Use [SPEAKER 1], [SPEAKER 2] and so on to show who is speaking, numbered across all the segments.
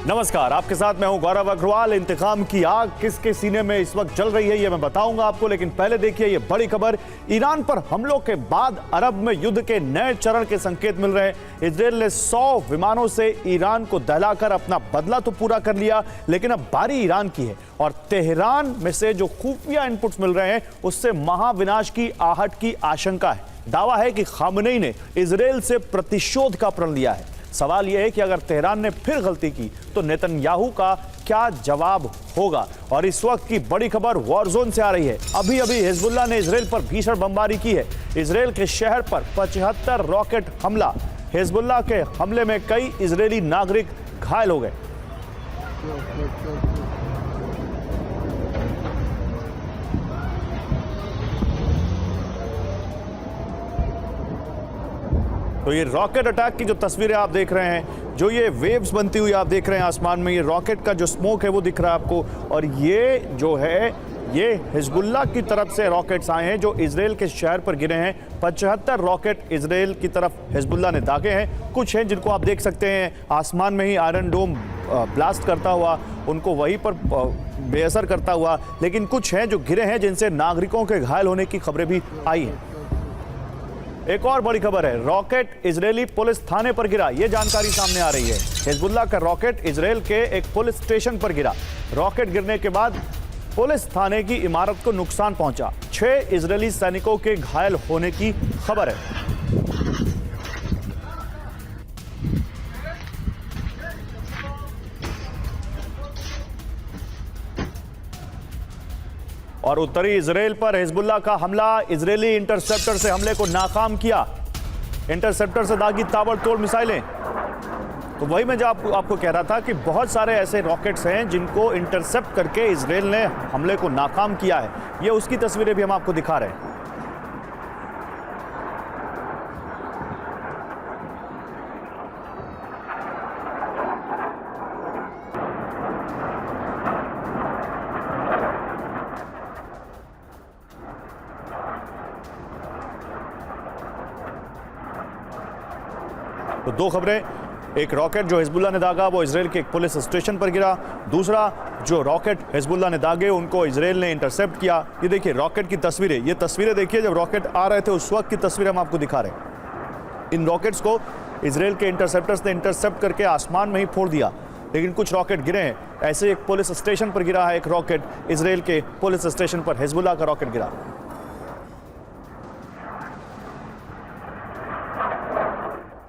[SPEAKER 1] नमस्कार, आपके साथ मैं हूं गौरव अग्रवाल। इंतकाम की आग किसके सीने में इस वक्त जल रही है ये मैं बताऊंगा आपको, लेकिन पहले देखिए ये बड़ी खबर। ईरान पर हमलों के बाद अरब में युद्ध के नए चरण के संकेत मिल रहे हैं। इजरायल ने 100 विमानों से ईरान को दहलाकर अपना बदला तो पूरा कर लिया, लेकिन अब बारी ईरान की है और तेहरान में से जो खुफिया इनपुट्स मिल रहे हैं उससे महाविनाश की आहट की आशंका है। दावा है कि खामनेई ने इजरायल से प्रतिशोध का प्रण लिया है। सवाल यह है कि अगर तेहरान ने फिर गलती की तो नेतन्याहू का क्या जवाब होगा। और इस वक्त की बड़ी खबर वॉर जोन से आ रही है। अभी अभी हिजबुल्लाह ने इजरायल पर भीषण बमबारी की है। इजरायल के शहर पर 75 रॉकेट हमला। हिजबुल्लाह के हमले में कई इजरायली नागरिक घायल हो गए। तो ये रॉकेट अटैक की जो तस्वीरें आप देख रहे हैं, जो ये वेव्स बनती हुई आप देख रहे हैं आसमान में, ये रॉकेट का जो स्मोक है वो दिख रहा है आपको। और ये जो है ये हिजबुल्लाह की तरफ से रॉकेट्स आए हैं जो इजरायल के शहर पर गिरे हैं। 75 रॉकेट इजरायल की तरफ हिजबुल्लाह ने दागे हैं। कुछ हैं जिनको आप देख सकते हैं आसमान में ही आयरन डोम ब्लास्ट करता हुआ, उनको वहीं पर बेअसर करता हुआ, लेकिन कुछ हैं जो गिरे हैं जिनसे नागरिकों के घायल होने की खबरें भी आई हैं। एक और बड़ी खबर है, रॉकेट इजरायली पुलिस थाने पर गिरा, यह जानकारी सामने आ रही है। हिजबुल्लाह का रॉकेट इजरायल के एक पुलिस स्टेशन पर गिरा। रॉकेट गिरने के बाद पुलिस थाने की इमारत को नुकसान पहुंचा। 6 इजरायली सैनिकों के घायल होने की खबर है। और उत्तरी इजरायल पर हिजबुल्लाह का हमला, इजरायली इंटरसेप्टर से हमले को नाकाम किया। इंटरसेप्टर से दागी ताबड़तोड़ मिसाइलें। तो वही मैं जो आपको कह रहा था कि बहुत सारे ऐसे रॉकेट्स हैं जिनको इंटरसेप्ट करके इजरायल ने हमले को नाकाम किया है। ये उसकी तस्वीरें भी हम आपको दिखा रहे हैं। तो दो खबरें, एक रॉकेट जो हिजबुल्लाह ने दागा वो इजरायल के एक पुलिस स्टेशन पर गिरा। दूसरा, जो रॉकेट हिजबुल्लाह ने दागे उनको इजरायल ने इंटरसेप्ट किया। ये देखिए रॉकेट की तस्वीरें, ये तस्वीरें देखिए जब रॉकेट आ रहे थे उस वक्त की तस्वीरें हम आपको दिखा रहे हैं। इन रॉकेट्स को इजरायल के इंटरसेप्टर्स ने इंटरसेप्ट करके आसमान में ही फोड़ दिया, लेकिन कुछ रॉकेट गिरे हैं। ऐसे एक पुलिस स्टेशन पर गिरा है एक रॉकेट, इजरायल के पुलिस स्टेशन पर हिजबुल्लाह का रॉकेट गिरा।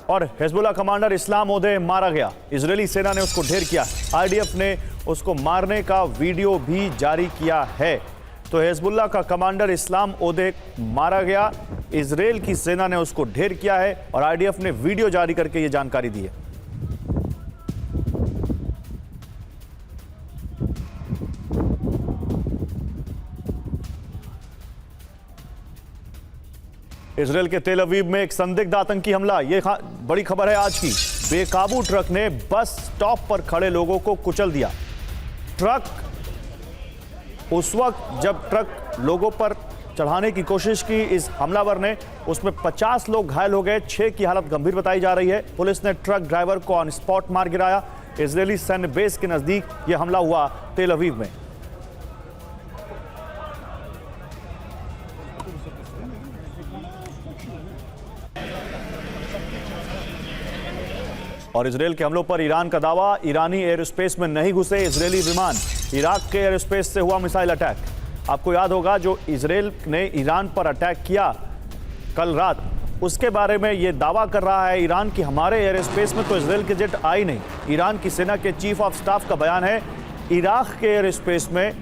[SPEAKER 1] और हिजबुल्लाह कमांडर इस्लाम ओदे मारा गया। इजरायली सेना ने उसको ढेर किया। आईडीएफ ने उसको मारने का वीडियो भी जारी किया है। तो हिजबुल्लाह का कमांडर इस्लाम ओदे मारा गया, इजरायल की सेना ने उसको ढेर किया है और आईडीएफ ने वीडियो जारी करके ये जानकारी दी है। इजरायल के तेल अवीव में एक संदिग्ध आतंकी हमला, ये बड़ी खबर है आज की। बेकाबू ट्रक ने बस स्टॉप पर खड़े लोगों को कुचल दिया। ट्रक उस वक्त जब ट्रक लोगों पर चढ़ाने की कोशिश की इस हमलावर ने, उसमें 50 लोग घायल हो गए। 6 की हालत गंभीर बताई जा रही है। पुलिस ने ट्रक ड्राइवर को ऑन स्पॉट मार गिराया। इजरायली सैन्य बेस के नजदीक यह हमला हुआ तेल अवीव में। और इजरायल के हमलों पर ईरान का दावा, ईरानी एयर स्पेस में नहीं घुसे इजरायली विमान। इराक के एयर स्पेस से हुआ मिसाइल अटैक। आपको याद होगा जो इजरायल ने ईरान पर अटैक किया कल रात, उसके बारे में यह दावा कर रहा है ईरान कि हमारे एयर स्पेस में तो इजरायल के जेट आई नहीं। ईरान की सेना के चीफ ऑफ स्टाफ का बयान है, इराक के एयर स्पेस में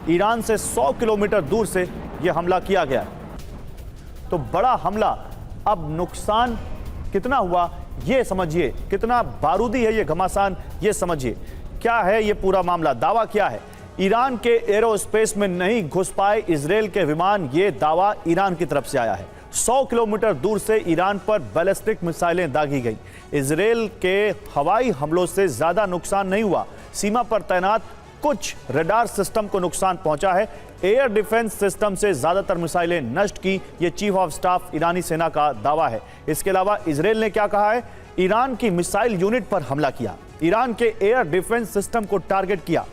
[SPEAKER 1] ईरान से 100 किलोमीटर दूर से यह हमला किया गया। तो बड़ा हमला, अब नुकसान कितना हुआ ये समझिए, कितना बारूदी है ये घमासान ये समझिए। क्या है ये पूरा मामला, दावा क्या है? ईरान के एरोस्पेस में नहीं घुस पाए इजरायल के विमान, ये दावा ईरान की तरफ से आया है। 100 किलोमीटर दूर से ईरान पर बैलिस्टिक मिसाइलें दागी गई। इजरायल के हवाई हमलों से ज्यादा नुकसान नहीं हुआ। सीमा पर तैनात कुछ रडार सिस्टम को नुकसान पहुंचा है। एयर डिफेंस सिस्टम से ज्यादातर मिसाइलें नष्ट की, ये चीफ ऑफ स्टाफ ईरानी सेना का दावा है। इसके अलावा इजरायल ने क्या कहा है, ईरान की मिसाइल यूनिट पर हमला किया। ईरान के एयर डिफेंस सिस्टम को टारगेट किया,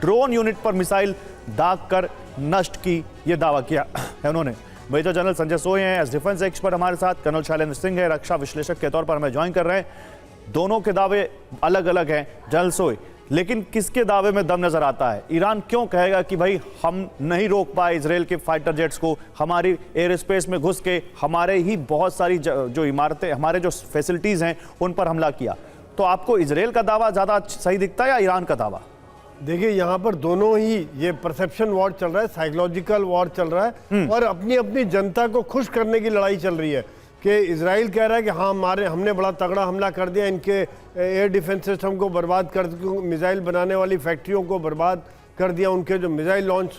[SPEAKER 1] ड्रोन यूनिट पर मिसाइल दाग कर नष्ट की, यह दावा किया है उन्होंने। मेजर जनरल संजय सोय हैं एज डिफेंस एक्सपर्ट हमारे साथ, कर्नल शैलेंद्र सिंह है रक्षा विश्लेषक के तौर पर हमें ज्वाइन कर रहे हैं। दोनों के दावे अलग अलग हैं जनरल सोय, लेकिन किसके दावे में दम नजर आता है? ईरान क्यों कहेगा कि भाई हम नहीं रोक पाए इजरायल के फाइटर जेट्स को, हमारी एयर स्पेस में घुस के हमारे ही बहुत सारी जो इमारतें, हमारे जो फैसिलिटीज हैं उन पर हमला किया? तो आपको इजरायल का दावा ज्यादा सही दिखता है या ईरान का दावा?
[SPEAKER 2] देखिए, यहाँ पर दोनों ही, ये परसेप्शन वॉर चल रहा है, साइकोलॉजिकल वॉर चल रहा है और अपनी अपनी जनता को खुश करने की लड़ाई चल रही है कि इजराइल कह रहा है कि हाँ हमने बड़ा तगड़ा हमला कर दिया, इनके एयर डिफेंस सिस्टम को बर्बाद कर, मिसाइल बनाने वाली फैक्ट्रियों को बर्बाद कर दिया, उनके जो मिसाइल लॉन्च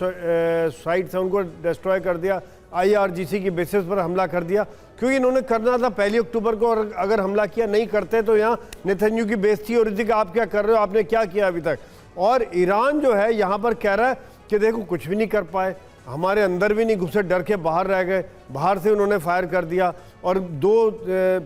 [SPEAKER 2] साइट्स हैं उनको डिस्ट्रॉय कर दिया, IRGC की बेसिस पर हमला कर दिया, क्योंकि इन्होंने करना था 1 अक्टूबर को, और अगर हमला किया नहीं करते तो यहाँ नेतन्याहू की बेइज्जती हो रही थी कि आप क्या कर रहे हो, आपने क्या किया अभी तक। और ईरान जो है यहाँ पर कह रहा है कि देखो कुछ भी नहीं कर पाए, हमारे अंदर भी नहीं घुसे, डर के बाहर रह गए, बाहर से उन्होंने फायर कर दिया और 2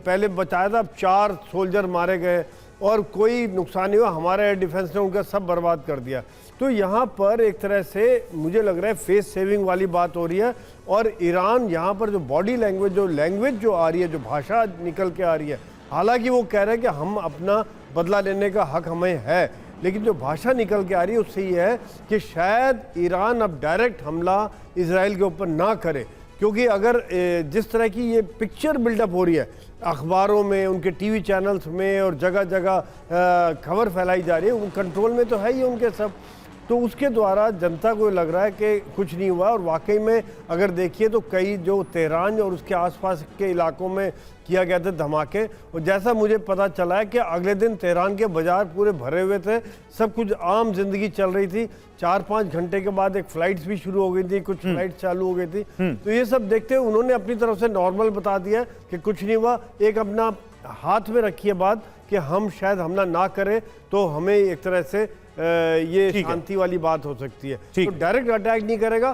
[SPEAKER 2] पहले बचाया था, 4 सोल्जर मारे गए और कोई नुकसान नहीं हुआ, हमारे एयर डिफेंस ने उनका सब बर्बाद कर दिया। तो यहाँ पर एक तरह से मुझे लग रहा है फेस सेविंग वाली बात हो रही है। और ईरान यहाँ पर जो बॉडी लैंग्वेज जो आ रही है, जो भाषा निकल के आ रही है, हालांकि वो कह रहे हैं कि हम अपना बदला लेने का हक हमें है, लेकिन जो भाषा निकल के आ रही है उससे ये है कि शायद ईरान अब डायरेक्ट हमला इजराइल के ऊपर ना करे, क्योंकि अगर जिस तरह की ये पिक्चर बिल्डअप हो रही है अखबारों में, उनके टीवी चैनल्स में और जगह जगह खबर फैलाई जा रही है, वो कंट्रोल में तो है ही उनके सब, तो उसके द्वारा जनता को लग रहा है कि कुछ नहीं हुआ। और वाकई में अगर देखिए तो कई जो तेहरान और उसके आसपास के इलाकों में किया गया था धमाके, और जैसा मुझे पता चला है कि अगले दिन तेहरान के बाजार पूरे भरे हुए थे, सब कुछ आम जिंदगी चल रही थी। 4-5 घंटे के बाद एक फ्लाइट्स भी शुरू हो गई थी, कुछ फ्लाइट्स चालू हो गई थी। तो ये सब देखते हुए उन्होंने अपनी तरफ से नॉर्मल बता दिया कि कुछ नहीं हुआ। एक अपना हाथ में रखिए बात कि हम शायद हमला ना करें तो हमें एक तरह से ये शांति वाली बात हो सकती है। तो डायरेक्ट अटैक नहीं करेगा,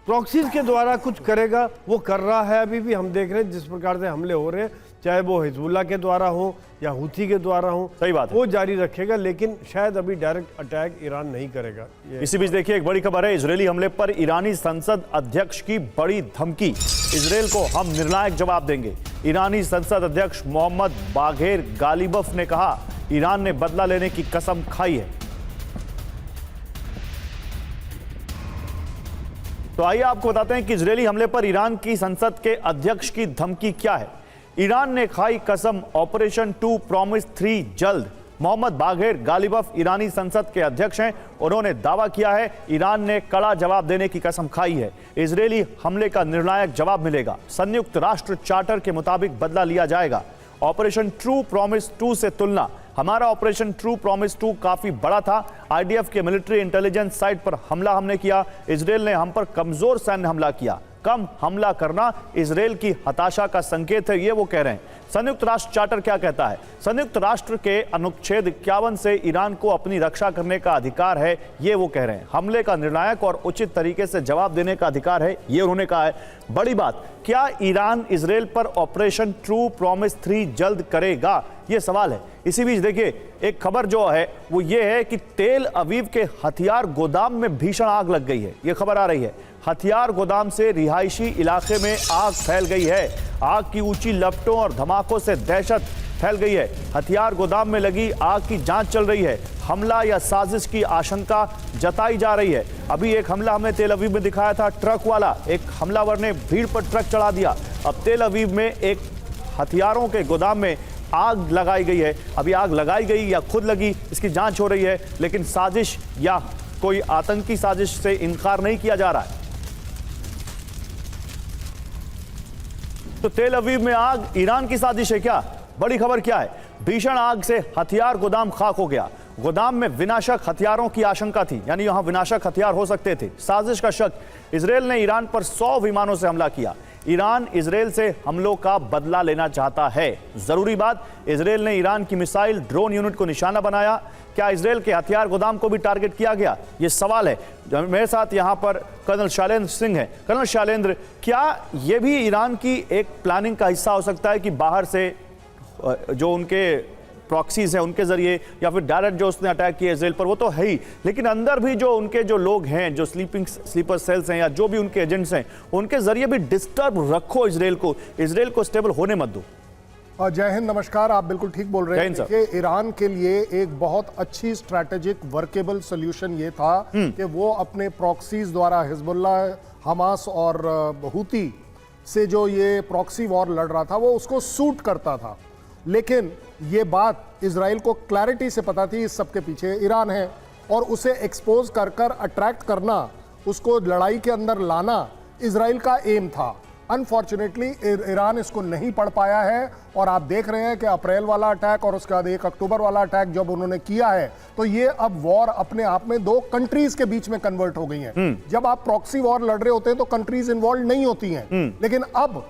[SPEAKER 2] प्रॉक्सीज के द्वारा कुछ करेगा, वो कर रहा है। अभी भी हम देख रहे हैं जिस प्रकार से हमले हो रहे हैं, चाहे वो हिजबुल्लाह के द्वारा हो या हूथी के द्वारा हो,
[SPEAKER 1] सही बात है,
[SPEAKER 2] वो जारी रखेगा, लेकिन शायद अभी डायरेक्ट अटैक ईरान नहीं करेगा।
[SPEAKER 1] इसी बीच देखिए एक बड़ी खबर है, इजरायली हमले पर ईरानी संसद अध्यक्ष की बड़ी धमकी, इजरायल को हम निर्णायक जवाब देंगे। ईरानी संसद अध्यक्ष मोहम्मद बाघेर गालिबफ ने कहा ईरान ने बदला लेने की कसम खाई है। तो आइए आपको बताते हैं कि इजरायली हमले पर ईरान की संसद के अध्यक्ष की धमकी क्या है। ईरान ने खाई कसम, ऑपरेशन 2 प्रॉमिस 3 जल्द। मोहम्मद बाघेर गालिबफ ईरानी संसद के अध्यक्ष हैं, उन्होंने दावा किया है ईरान ने कड़ा जवाब देने की कसम खाई है, इजरायली हमले का निर्णायक जवाब मिलेगा, संयुक्त राष्ट्र चार्टर के मुताबिक बदला लिया जाएगा। ऑपरेशन ट्रू प्रॉमिस 2 से तुलना, हमारा ऑपरेशन ट्रू प्रॉमिस 2 काफी बड़ा था, IDF के मिलिट्री इंटेलिजेंस साइट पर हमला हमने किया, इजरायल ने हम पर कमजोर सैन्य हमला किया, कम हमला करना इजरायल की हताशा का संकेत है, ये वो कह रहे हैं। संयुक्त राष्ट्र चार्टर क्या कहता है? संयुक्त राष्ट्र के अनुच्छेद 51 से ईरान को अपनी रक्षा करने का अधिकार है, ये वो कह रहे हैं। हमले का निर्णायक और उचित तरीके से जवाब देने का अधिकार है, ये उन्होंने कहा है। बड़ी बात, क्या ईरान इजरायल पर ऑपरेशन ट्रू प्रॉमिस 3 जल्द करेगा, ये सवाल है। इसी बीच देखिए एक खबर जो है वो ये है कि तेल अवीव के हथियार गोदाम में भीषण आग लग गई है, ये खबर आ रही है। हथियार गोदाम से रिहायशी इलाके में आग फैल गई है, आग की ऊंची लपटों और धमाकों से दहशत फैल गई है। हथियार गोदाम में लगी आग की जांच चल रही है, हमला या साजिश की आशंका जताई जा रही है। अभी एक हमला हमने तेल अवीव में दिखाया था, ट्रक वाला, एक हमलावर ने भीड़ पर ट्रक चढ़ा दिया। अब तेल अवीव में एक हथियारों के गोदाम में आग लगाई गई है। अभी आग लगाई गई या खुद लगी, इसकी जांच हो रही है, लेकिन साजिश या कोई आतंकी साजिश से इनकार नहीं किया जा रहा है। तो तेल अवीव में आग ईरान की साजिश है क्या? बड़ी खबर क्या है? भीषण आग से हथियार गोदाम खाक हो गया। गोदाम में विनाशक हथियारों की आशंका थी, यानी यहां विनाशक हथियार हो सकते थे। साजिश का शक, इजरायल ने ईरान पर 100 विमानों से हमला किया। ईरान इजरायल से हमलों का बदला लेना चाहता है। जरूरी बात, इजरायल ने ईरान की मिसाइल ड्रोन यूनिट को निशाना बनाया। क्या इजरायल के हथियार गोदाम को भी टारगेट किया गया, ये सवाल है। मेरे साथ यहां पर कर्नल शैलेंद्र सिंह हैं। कर्नल शैलेंद्र, क्या यह भी ईरान की एक प्लानिंग का हिस्सा हो सकता है कि बाहर से जो उनके प्रॉक्सीज हैं उनके जरिए या फिर डायरेक्ट जो उसने अटैक किया इसराइल पर, वो तो है ही, लेकिन अंदर भी जो उनके जो लोग हैं, जो स्लीपर सेल्स हैं या जो भी उनके एजेंट्स हैं, उनके जरिए भी डिस्टर्ब रखो इजराइल को स्टेबल होने मत दो।
[SPEAKER 3] जय हिंद, नमस्कार। आप बिल्कुल ठीक बोल रहे हैं कि ईरान के लिए एक बहुत अच्छी स्ट्रैटेजिक वर्केबल सोल्यूशन ये था कि वो अपने प्रॉक्सीज द्वारा हिजबुल्ला, हमास और हूती से जो ये प्रॉक्सी वॉर लड़ रहा था वो उसको सूट करता था। लेकिन ये बात इजराइल को क्लैरिटी से पता थी इस सब के पीछे ईरान है, और उसे एक्सपोज कर कर अट्रैक्ट करना, उसको लड़ाई के अंदर लाना इजराइल का एम था। अनफॉर्चुनेटली ईरान इसको नहीं पढ़ पाया है, और आप देख रहे हैं कि अप्रैल वाला अटैक और उसके बाद 1 अक्टूबर वाला अटैक जब उन्होंने किया है, तो ये अब वॉर अपने आप में 2 कंट्रीज के बीच में कन्वर्ट हो गई है। जब आप प्रॉक्सी वॉर लड़ रहे होते हैं तो कंट्रीज इन्वॉल्व नहीं होती हैं, लेकिन अब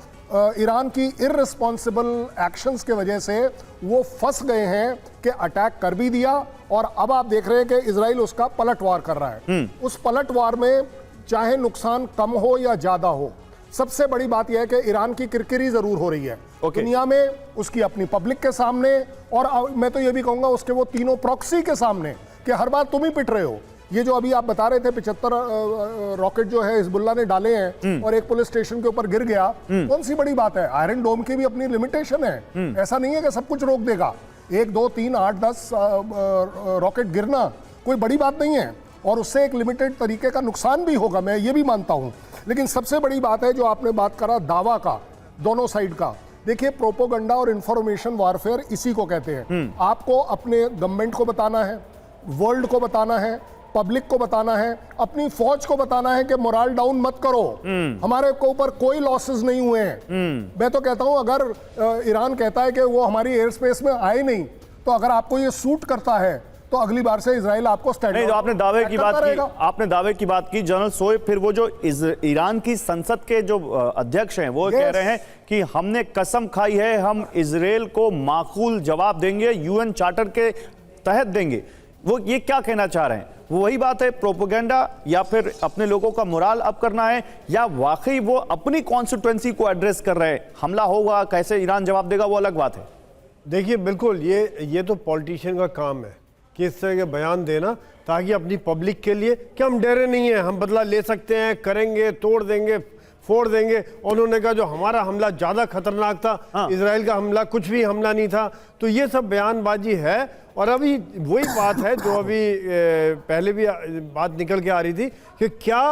[SPEAKER 3] ईरान की इररिस्पॉन्सिबल एक्शंस के वजह से वो फंस गए हैं कि अटैक कर भी दिया, और अब आप देख रहे हैं कि इजराइल उसका पलटवार कर रहा है। उस पलटवार में चाहे नुकसान कम हो या ज्यादा हो, सबसे बड़ी बात यह है कि ईरान की किरकिरी जरूर हो रही है दुनिया में, उसकी अपनी पब्लिक के सामने, और मैं तो यह भी कहूंगा उसके वो तीनों प्रॉक्सी के सामने कि हर बात तुम ही पिट रहे हो। ये जो अभी आप बता रहे थे 75 रॉकेट जो है हिजबुल्ला ने डाले हैं और एक पुलिस स्टेशन के ऊपर गिर गया, कौन सी बड़ी बात है? आयरन डोम की भी अपनी लिमिटेशन है, ऐसा नहीं है कि सब कुछ रोक देगा। 1, 2, 3, 8, 10 रॉकेट गिरना कोई बड़ी बात नहीं है, और उससे एक लिमिटेड तरीके का नुकसान भी होगा, मैं ये भी मानता हूं। लेकिन सबसे बड़ी बात है जो आपने बात करा दावा का, दोनों साइड का। देखिए, प्रोपोगंडा और इंफॉर्मेशन वारफेयर इसी को कहते हैं। आपको अपने गवर्नमेंट को बताना है, वर्ल्ड को बताना है, पब्लिक को बताना है, अपनी फौज को बताना है कि मोरल डाउन मत करो, हमारे को ऊपर कोई लॉसेस नहीं हुए हैं। मैं तो कहता हूं अगर ईरान कहता है कि वो हमारी एयर स्पेस में आए नहीं, तो अगर आपको ये सूट करता है तो अगली बार से इजराइल आपको स्टैंड
[SPEAKER 1] नहीं, तो आपने दावे की बात की जनरल शोएब, फिर वो जो ईरान की संसद के जो अध्यक्ष हैं वो कह रहे हैं कि हमने कसम खाई है, हम इजराइल को माकूल जवाब देंगे, यूएन चार्टर के तहत देंगे। वो ये क्या कहना चाह रहे हैं? वो वही बात है, प्रोपेगेंडा या फिर अपने लोगों का मोरल अप करना है, या वाकई वो अपनी कॉन्स्टिट्यूएंसी को एड्रेस कर रहे हैं? हमला होगा, कैसे ईरान जवाब देगा, वो अलग बात है।
[SPEAKER 2] देखिए, बिल्कुल ये तो पॉलिटिशियन का काम है कि इस तरह के बयान देना, ताकि अपनी पब्लिक के लिए कि हम डरे नहीं हैं, हम बदला ले सकते हैं, करेंगे, तोड़ देंगे, फोड़ देंगे। उन्होंने कहा जो हमारा हमला ज़्यादा खतरनाक था, इजराइल का हमला कुछ भी हमला नहीं था। तो ये सब बयानबाजी है, और अभी वही बात है जो अभी पहले भी बात निकल के आ रही थी कि क्या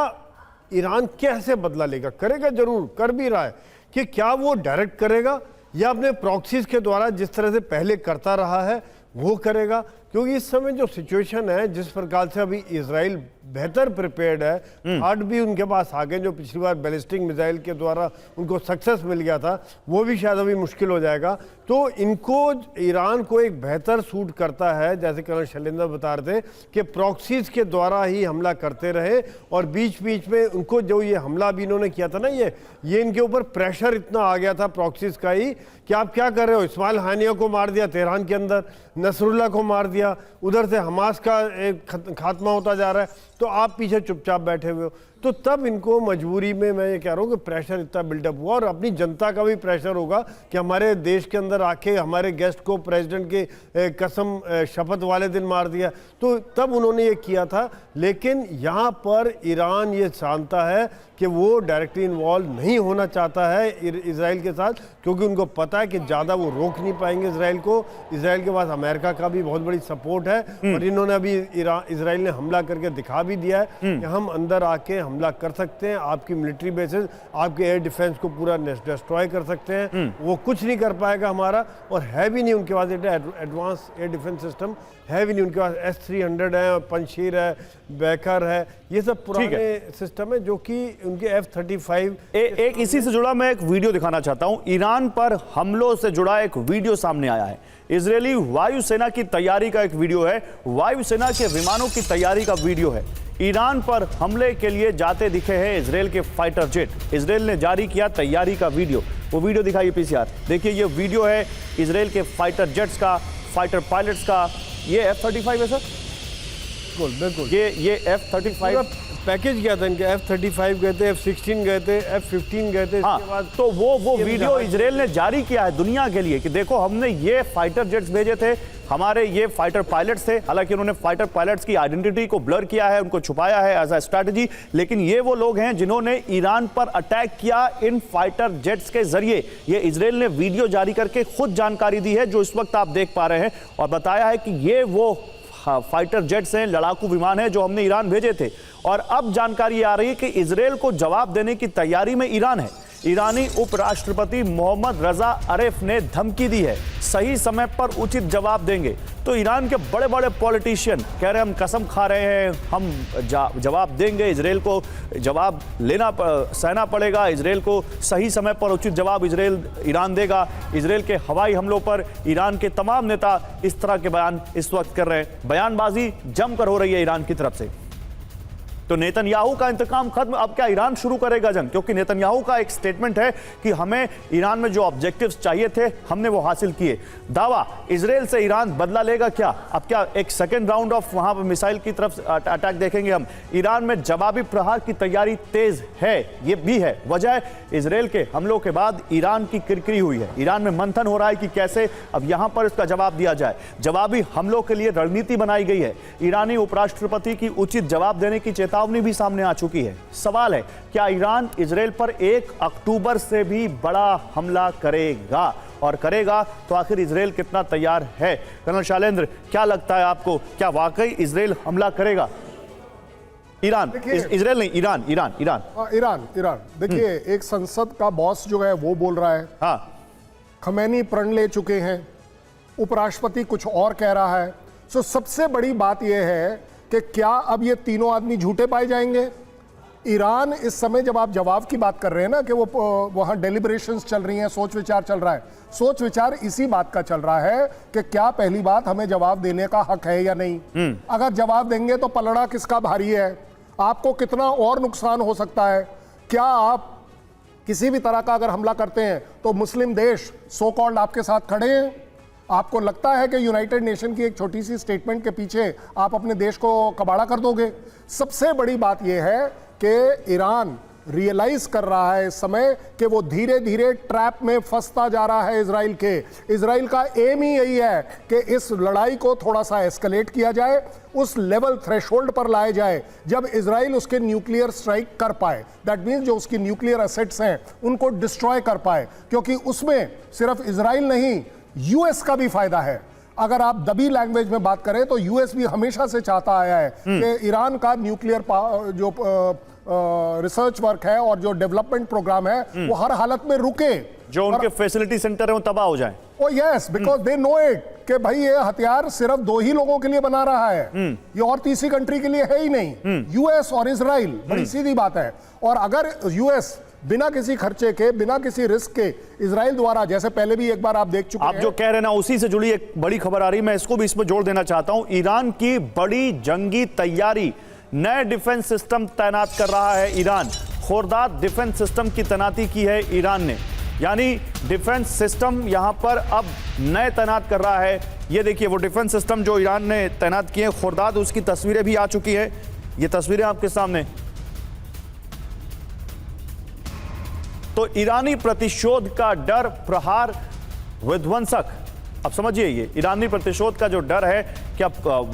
[SPEAKER 2] ईरान कैसे बदला लेगा। करेगा, जरूर कर भी रहा है, कि क्या वो डायरेक्ट करेगा या अपने प्रॉक्सीज के द्वारा जिस तरह से पहले करता रहा है वो करेगा। क्योंकि इस समय जो सिचुएशन है, जिस प्रकार से अभी इजराइल बेहतर प्रिपेयर्ड है, हार्ट भी उनके पास आ गए, जो पिछली बार बैलिस्टिक मिसाइल के द्वारा उनको सक्सेस मिल गया था, वो भी शायद अभी मुश्किल हो जाएगा। तो इनको, ईरान को एक बेहतर सूट करता है, जैसे कर्नल शैलेंद्र बता रहे थे, कि प्रॉक्सीज के द्वारा ही हमला करते रहे, और बीच बीच में उनको जो ये हमला भी इन्होंने किया था ना, ये इनके ऊपर प्रेशर इतना आ गया था प्रॉक्सीज का ही कि आप क्या कर रहे हो। इस्माइल हानिया को मार दिया तेहरान के अंदर, नसरुल्लाह को मार दिया, उधर से हमास का एक खात्मा होता जा रहा है, तो आप पीछे चुपचाप बैठे हुए हो। तो तब इनको मजबूरी में, मैं ये कह रहा हूँ कि प्रेशर इतना बिल्डअप हुआ, और अपनी जनता का भी प्रेशर होगा कि हमारे देश के अंदर आके हमारे गेस्ट को प्रेसिडेंट के कसम शपथ वाले दिन मार दिया, तो तब उन्होंने ये किया था। लेकिन यहाँ पर ईरान ये जानता है कि वो डायरेक्टली इन्वॉल्व नहीं होना चाहता है इजराइल के साथ, क्योंकि उनको पता है कि ज़्यादा वो रोक नहीं पाएंगे इजराइल को। इजराइल के पास अमेरिका का भी बहुत बड़ी सपोर्ट है, और इन्होंने अभी इजराइल ने हमला करके दिखा भी दिया है कि हम अंदर आके हमला कर सकते हैं, आपकी मिलिट्री बेसेस, आपके एयर डिफेंस को पूरा डिस्ट्रॉय कर सकते हैं। वो कुछ नहीं कर पाएगा हमारा, और है भी नहीं उनके पास एडवांस एयर डिफेंस सिस्टम है भी नहीं उनके पास। S-300 है, पंशीर है, बैकर है, ये सब पुराने सिस्टम है जो कि उनके F-35।
[SPEAKER 1] एक इसी से जुड़ा मैं एक वीडियो दिखाना चाहता हूं। ईरान पर हमलों से जुड़ा एक वीडियो सामने आया है। इजरायली वायुसेना की तैयारी का एक वीडियो है, वायुसेना के विमानों की तैयारी का वीडियो है। ईरान पर हमले के लिए जाते दिखे हैं इजरायल के फाइटर जेट। इजरायल ने जारी किया तैयारी का वीडियो, वो वीडियो दिखाइए पीसीआर। देखिए, ये वीडियो है इजरायल के फाइटर जेट्स का, फाइटर पायलट्स का। ये F-35 है सर।
[SPEAKER 2] बिल्कुल बिल्कुल।
[SPEAKER 1] ये F-35
[SPEAKER 2] पैकेज क्या था इनके? F-35 गए थे, F-16 गए थे, F-15 गए थे।
[SPEAKER 1] हाँ,
[SPEAKER 2] इसके बाद
[SPEAKER 1] तो वो वीडियो इजराइल ने जारी किया है दुनिया के लिए कि देखो हमने ये फाइटर जेट्स भेजे थे, हमारे ये फाइटर पायलट्स थे। हालांकि उन्होंने फाइटर पायलट्स की आइडेंटिटी को ब्लर किया है, उनको छुपाया है एज अ स्ट्रैटेजी, लेकिन ये वो लोग हैं जिन्होंने ईरान पर अटैक किया इन फाइटर जेट्स के जरिए। ये इजराइल ने वीडियो जारी करके खुद जानकारी दी है जो इस वक्त आप देख पा रहे हैं, और बताया है कि ये वो फाइटर जेट्स हैं, लड़ाकू विमान हैं जो हमने ईरान भेजे थे। और अब जानकारी आ रही है कि इजराइल को जवाब देने की तैयारी में ईरान है। ईरानी उपराष्ट्रपति मोहम्मद रजा अरेफ ने धमकी दी है, सही समय पर उचित जवाब देंगे। तो ईरान के बड़े बड़े पॉलिटिशियन कह रहे हैं हम कसम खा रहे हैं, हम जवाब देंगे, इजराइल को जवाब सहना पड़ेगा, इजराइल को सही समय पर उचित जवाब ईरान देगा। इजराइल के हवाई हमलों पर ईरान के तमाम नेता इस तरह के बयान इस वक्त कर रहे हैं। बयानबाजी जमकर हो रही है ईरान की तरफ से। तो नेतन्याहू का इंतकाम खत्म, अब क्या ईरान शुरू करेगा जंग? क्योंकि नेतन्याहू का एक स्टेटमेंट है कि हमें ईरान में जो ऑब्जेक्टिव्स चाहिए थे हमने वो हासिल किए। दावा, इजराइल से ईरान बदला लेगा क्या? अब क्या एक सेकेंड राउंड ऑफ वहां पर मिसाइल की तरफ अटैक देखेंगे हम? ईरान में जवाबी प्रहार की तैयारी तेज है, ये भी है वजह। इजराइल के हमलों के बाद ईरान की किरकिरी हुई है, ईरान में मंथन हो रहा है कि कैसे अब यहां पर इसका जवाब दिया जाए। जवाबी हमलों के लिए रणनीति बनाई गई है। ईरानी उपराष्ट्रपति की उचित जवाब देने की चेतावनी भी सामने आ चुकी है। सवाल है, क्या ईरान इजराइल पर 1 अक्टूबर से भी बड़ा हमला करेगा? और करेगा तो आखिर इजराइल कितना तैयार है? कर्नल शैलेंद्र, क्या लगता है आपको, क्या वाकई इजराइल हमला करेगा? ईरान, इजराइल नहीं, ईरान ईरान ईरान
[SPEAKER 3] ईरान देखिए, एक संसद का बॉस जो है वो बोल रहा है,
[SPEAKER 1] हाँ,
[SPEAKER 3] खमैनी प्रण ले चुके हैं, उपराष्ट्रपति कुछ और कह रहा है। सो सबसे बड़ी बात यह है कि क्या अब ये तीनों आदमी झूठे पाए जाएंगे? ईरान इस समय, जब आप जवाब की बात कर रहे हैं ना कि वो वहां डेलिब्रेशंस चल रही हैं, सोच विचार चल रहा है, सोच विचार इसी बात का चल रहा है कि क्या पहली बात हमें जवाब देने का हक है या नहीं। अगर जवाब देंगे तो पलड़ा किसका भारी है, आपको कितना और नुकसान हो सकता है। क्या आप किसी भी तरह का अगर हमला करते हैं तो मुस्लिम देश सो कॉल्ड आपके साथ खड़े हैं? आपको लगता है कि यूनाइटेड नेशन की एक छोटी सी स्टेटमेंट के पीछे आप अपने देश को कबाड़ा कर दोगे? सबसे बड़ी बात यह है कि ईरान रियलाइज कर रहा है इस समय कि वो धीरे धीरे ट्रैप में फंसता जा रहा है इजराइल के। इजराइल का एम ही यही है कि इस लड़ाई को थोड़ा सा एस्केलेट किया जाए, उस लेवल थ्रेशोल्ड पर लाया जाए जब इजराइल उसके न्यूक्लियर स्ट्राइक कर पाए। दैट मीन्स जो उसकी न्यूक्लियर एसेट्स हैं उनको डिस्ट्रॉय कर पाए, क्योंकि उसमें सिर्फ इजराइल नहीं, यूएस का भी फायदा है। अगर आप दबी लैंग्वेज में बात करें तो यूएस भी हमेशा से चाहता आया है कि ईरान का न्यूक्लियर जो रिसर्च वर्क है और जो डेवलपमेंट प्रोग्राम है वो हर हालत में रुके,
[SPEAKER 1] जो उनके फैसिलिटी सेंटर है वो तबाह हो जाए।
[SPEAKER 3] ओ yes, because they know it कि भाई ये हथियार सिर्फ 2 ही लोगों के लिए बना रहा है, ये और तीसरी कंट्री के लिए है ही नहीं, यूएस और इजराइल। बड़ी सीधी बात है। और अगर यूएस बिना किसी खर्चे के, बिना किसी रिस्क के इजराइल द्वारा, जैसे पहले भी एक बार आप देख चुके हैं,
[SPEAKER 1] आप जो कह रहे हैं ना उसी से जुड़ी एक बड़ी खबर आ रही है, मैं इसको भी इसमें जोड़ देना चाहता हूं। ईरान की बड़ी जंगी तैयारी, नए डिफेंस सिस्टम तैनात कर रहा है ईरान। खोरदाद डिफेंस सिस्टम की तैनाती की है ईरान ने, यानी डिफेंस सिस्टम यहां पर अब नए तैनात कर रहा है। ये देखिए वो डिफेंस सिस्टम जो ईरान ने तैनात किए खोरदाद, उसकी तस्वीरें भी आ चुकी है। ये तस्वीरें आपके सामने। तो ईरानी प्रतिशोध का डर, प्रहार, विध्वंसक, अब समझिए ये ईरानी प्रतिशोध का जो डर है कि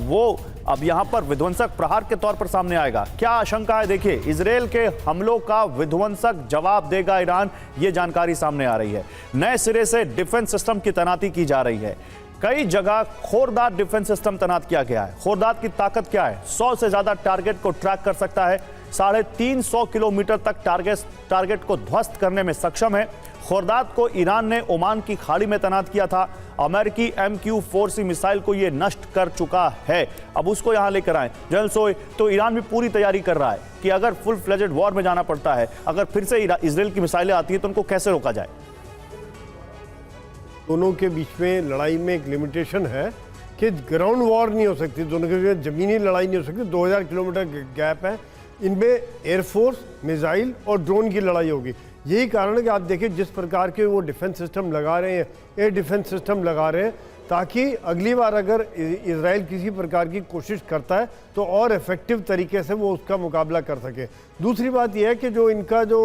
[SPEAKER 1] वो अब यहां पर विध्वंसक प्रहार के तौर पर सामने आएगा। क्या आशंका है? देखिए, इजराइल के हमलों का विध्वंसक जवाब देगा ईरान, ये जानकारी सामने आ रही है। नए सिरे से डिफेंस सिस्टम की तैनाती की जा रही है। कई जगह खोरदाद डिफेंस सिस्टम तैनात किया गया है। खोरदाद की ताकत क्या है? 100 से ज्यादा टारगेट को ट्रैक कर सकता है, 350 किलोमीटर तक टारगेट को ध्वस्त करने में सक्षम है। खोरदाद को ईरान ने ओमान की खाड़ी में तैनात किया था। अमेरिकी MQ-4C मिसाइल को यह नष्ट कर चुका है। अब उसको यहां लेकर आए जनरल सोय, तो ईरान भी पूरी तैयारी कर रहा है कि अगर फुल फ्लेजेड वॉर में जाना पड़ता है, अगर फिर से इजराइल की मिसाइलें आती हैं तो उनको कैसे रोका जाए।
[SPEAKER 2] दोनों के बीच में लड़ाई में एक लिमिटेशन है कि ग्राउंड वॉर नहीं हो सकती, दोनों के बीच जमीनी लड़ाई नहीं हो सकती। 2000 किलोमीटर गैप है, इनमें एयरफोर्स, मिसाइल और ड्रोन की लड़ाई होगी। यही कारण है कि आप देखिए जिस प्रकार के वो डिफेंस सिस्टम लगा रहे हैं, एयर डिफेंस सिस्टम लगा रहे हैं, ताकि अगली बार अगर इजराइल किसी प्रकार की कोशिश करता है तो और इफेक्टिव तरीके से वो उसका मुकाबला कर सके। दूसरी बात यह है कि जो इनका जो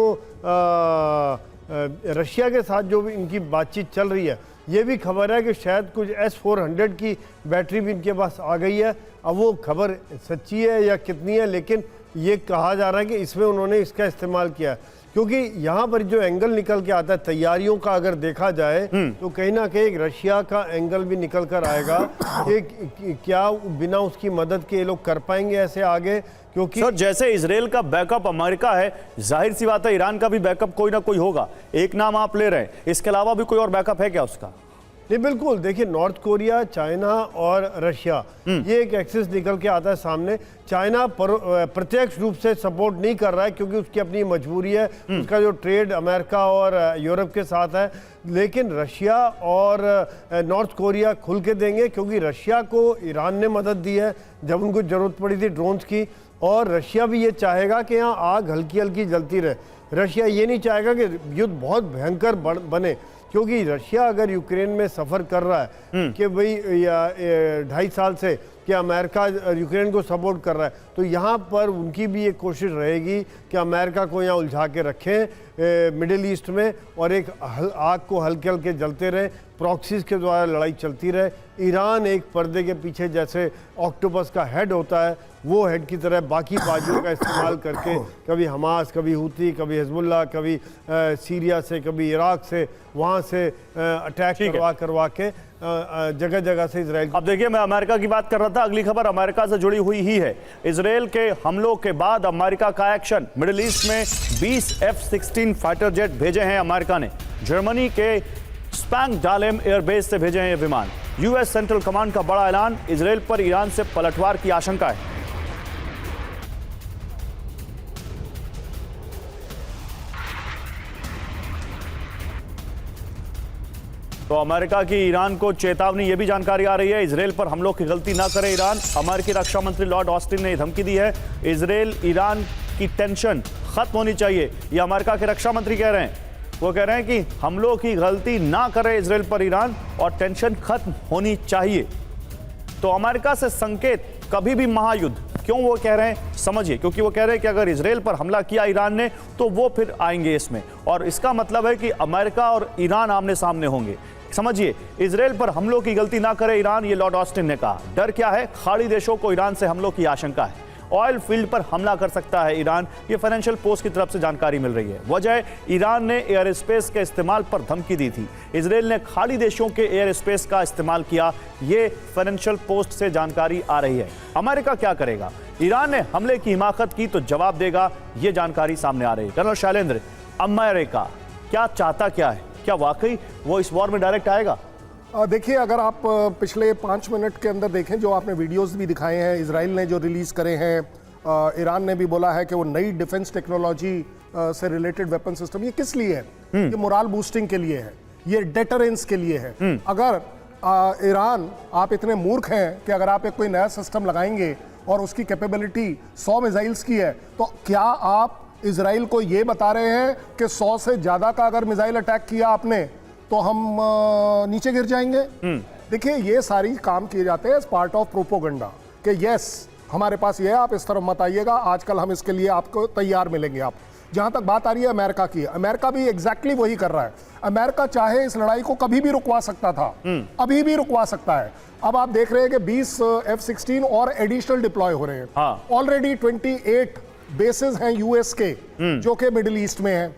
[SPEAKER 2] रशिया के साथ जो इनकी बातचीत चल रही है, ये भी खबर है कि शायद कुछ S-400 की बैटरी भी इनके पास आ गई है। अब वो खबर सच्ची है या कितनी है, लेकिन ये कहा जा रहा है कि इसमें उन्होंने इसका इस्तेमाल किया है, क्योंकि यहाँ पर जो एंगल निकल के आता है तैयारियों का अगर देखा जाए तो कहीं ना कहीं एक रशिया का एंगल भी निकल कर आएगा कि क्या बिना उसकी मदद के ये लोग कर पाएंगे ऐसे आगे। क्योंकि
[SPEAKER 1] सर जैसे इजराइल का बैकअप अमेरिका है, जाहिर सी बात है ईरान का भी बैकअप कोई ना कोई होगा। एक नाम आप ले रहे हैं, इसके अलावा भी कोई और बैकअप है क्या उसका?
[SPEAKER 2] नहीं, बिल्कुल। देखिए, नॉर्थ कोरिया, चाइना और रशिया, ये एक एक्सिस निकल के आता है सामने। चाइना प्रत्यक्ष रूप से सपोर्ट नहीं कर रहा है क्योंकि उसकी अपनी मजबूरी है, उसका जो ट्रेड अमेरिका और यूरोप के साथ है। लेकिन रशिया और नॉर्थ कोरिया खुल के देंगे, क्योंकि रशिया को ईरान ने मदद दी है जब उनको जरूरत पड़ी थी ड्रोन्स की, और रशिया भी ये चाहेगा कि यहाँ आग हल्की हल्की जलती रहे। रशिया ये नहीं चाहेगा कि युद्ध बहुत भयंकर बने, क्योंकि रशिया अगर यूक्रेन में सफ़र कर रहा है कि भाई 2.5 साल से कि अमेरिका यूक्रेन को सपोर्ट कर रहा है, तो यहाँ पर उनकी भी एक कोशिश रहेगी कि अमेरिका को यहाँ उलझा के रखें मिडिल ईस्ट में, और एक आग को हल्के हल्के जलते रहे, प्रॉक्सीज के द्वारा लड़ाई चलती रहे। ईरान एक पर्दे के पीछे जैसे ऑक्टोपस का हेड होता है, वो हेड की तरह बाकी बाजुओं का इस्तेमाल करके कभी हमास, कभी हुती, कभी हिजबुल्लाह, कभी सीरिया से, कभी इराक से, वहाँ से अटैक करवा के जगह जगह से इजराइल।
[SPEAKER 1] अब देखिए, मैं अमेरिका की बात कर रहा था, अगली खबर अमेरिका से जुड़ी हुई ही है। इजराइल के हमलों के बाद अमेरिका का एक्शन। मिडिल ईस्ट में 20 F-16 फाइटर जेट भेजे हैं अमेरिका ने। जर्मनी के स्पैंगडालेम एयरबेस से भेजे हैं ये विमान। यूएस सेंट्रल कमांड का बड़ा ऐलान, इजराइल पर ईरान से पलटवार की आशंका है। तो अमेरिका की ईरान को चेतावनी, यह भी जानकारी आ रही है, इजराइल पर हमलों की गलती ना करे ईरान। अमेरिकी रक्षा मंत्री लॉर्ड ऑस्टिन ने धमकी दी है, इजराइल ईरान की टेंशन खत्म होनी चाहिए, यह अमेरिका के रक्षा मंत्री कह रहे हैं। वो कह रहे हैं कि हमलों की गलती ना करे इजराइल पर ईरान और टेंशन खत्म होनी चाहिए। तो अमेरिका से संकेत, कभी भी महायुद्ध। क्यों वो कह रहे हैं समझिए, क्योंकि वो कह रहे हैं कि अगर इजराइल पर हमला किया ईरान ने तो वो फिर आएंगे इसमें, और इसका मतलब है कि अमेरिका और ईरान आमने सामने होंगे। समझिए, इजराइल पर हमलों की गलती ना करे ईरान, ये लॉर्ड ऑस्टिन ने कहा। डर क्या है? खाड़ी देशों को ईरान से हमलों की आशंका है। ऑयल फील्ड पर हमला कर सकता है ईरान, ये फाइनेंशियल पोस्ट की तरफ से जानकारी मिल रही है। वजह, ईरान ने एयर स्पेस के इस्तेमाल पर धमकी दी थी, इजराइल ने खाड़ी देशों के एयर स्पेस का इस्तेमाल किया, ये फाइनेंशियल पोस्ट से जानकारी आ रही है। अमेरिका क्या करेगा? ईरान ने हमले की हिमाकत की तो जवाब देगा, ये जानकारी सामने आ रही है। कर्नल शैलेंद्र, अमेरिका क्या चाहता क्या है? क्या वाकई वो इस वॉर में डायरेक्ट आएगा?
[SPEAKER 3] देखिए, अगर आप पिछले 5 मिनट के अंदर देखें, जो आपने वीडियोस भी दिखाए हैं, इजराइल ने जो रिलीज करे हैं, ईरान ने भी बोला है कि वो नई डिफेंस टेक्नोलॉजी से रिलेटेड वेपन सिस्टम, ये किस लिए है? ये मोरल बूस्टिंग के लिए है, ये डेटरेंस के लिए है। अगर ईरान, आप इतने मूर्ख हैं कि अगर आप एक कोई नया सिस्टम लगाएंगे और उसकी कैपेबिलिटी 100 मिसाइल्स की है, तो क्या आप इजराइल को ये बता रहे हैं कि 100 से ज्यादा का अगर मिसाइल अटैक किया आपने तो हम नीचे गिर जाएंगे? देखिए, ये सारी काम किए जाते हैं एज पार्ट ऑफ प्रोपोगंडा कि यस हमारे पास ये है, आप इस तरफ मत आइएगा, आजकल हम इसके लिए आपको तैयार मिलेंगे। आप, जहां तक बात आ रही है अमेरिका की, अमेरिका भी एग्जैक्टली वही कर रहा है। अमेरिका चाहे इस लड़ाई को कभी भी रुकवा सकता था, अभी भी रुकवा सकता है। अब आप देख रहे हैं कि 20 F-16 और एडिशनल डिप्लॉय हो रहे हैं। ऑलरेडी 28 बेसेस हैं यूएस के जो कि मिडिल ईस्ट में हैं।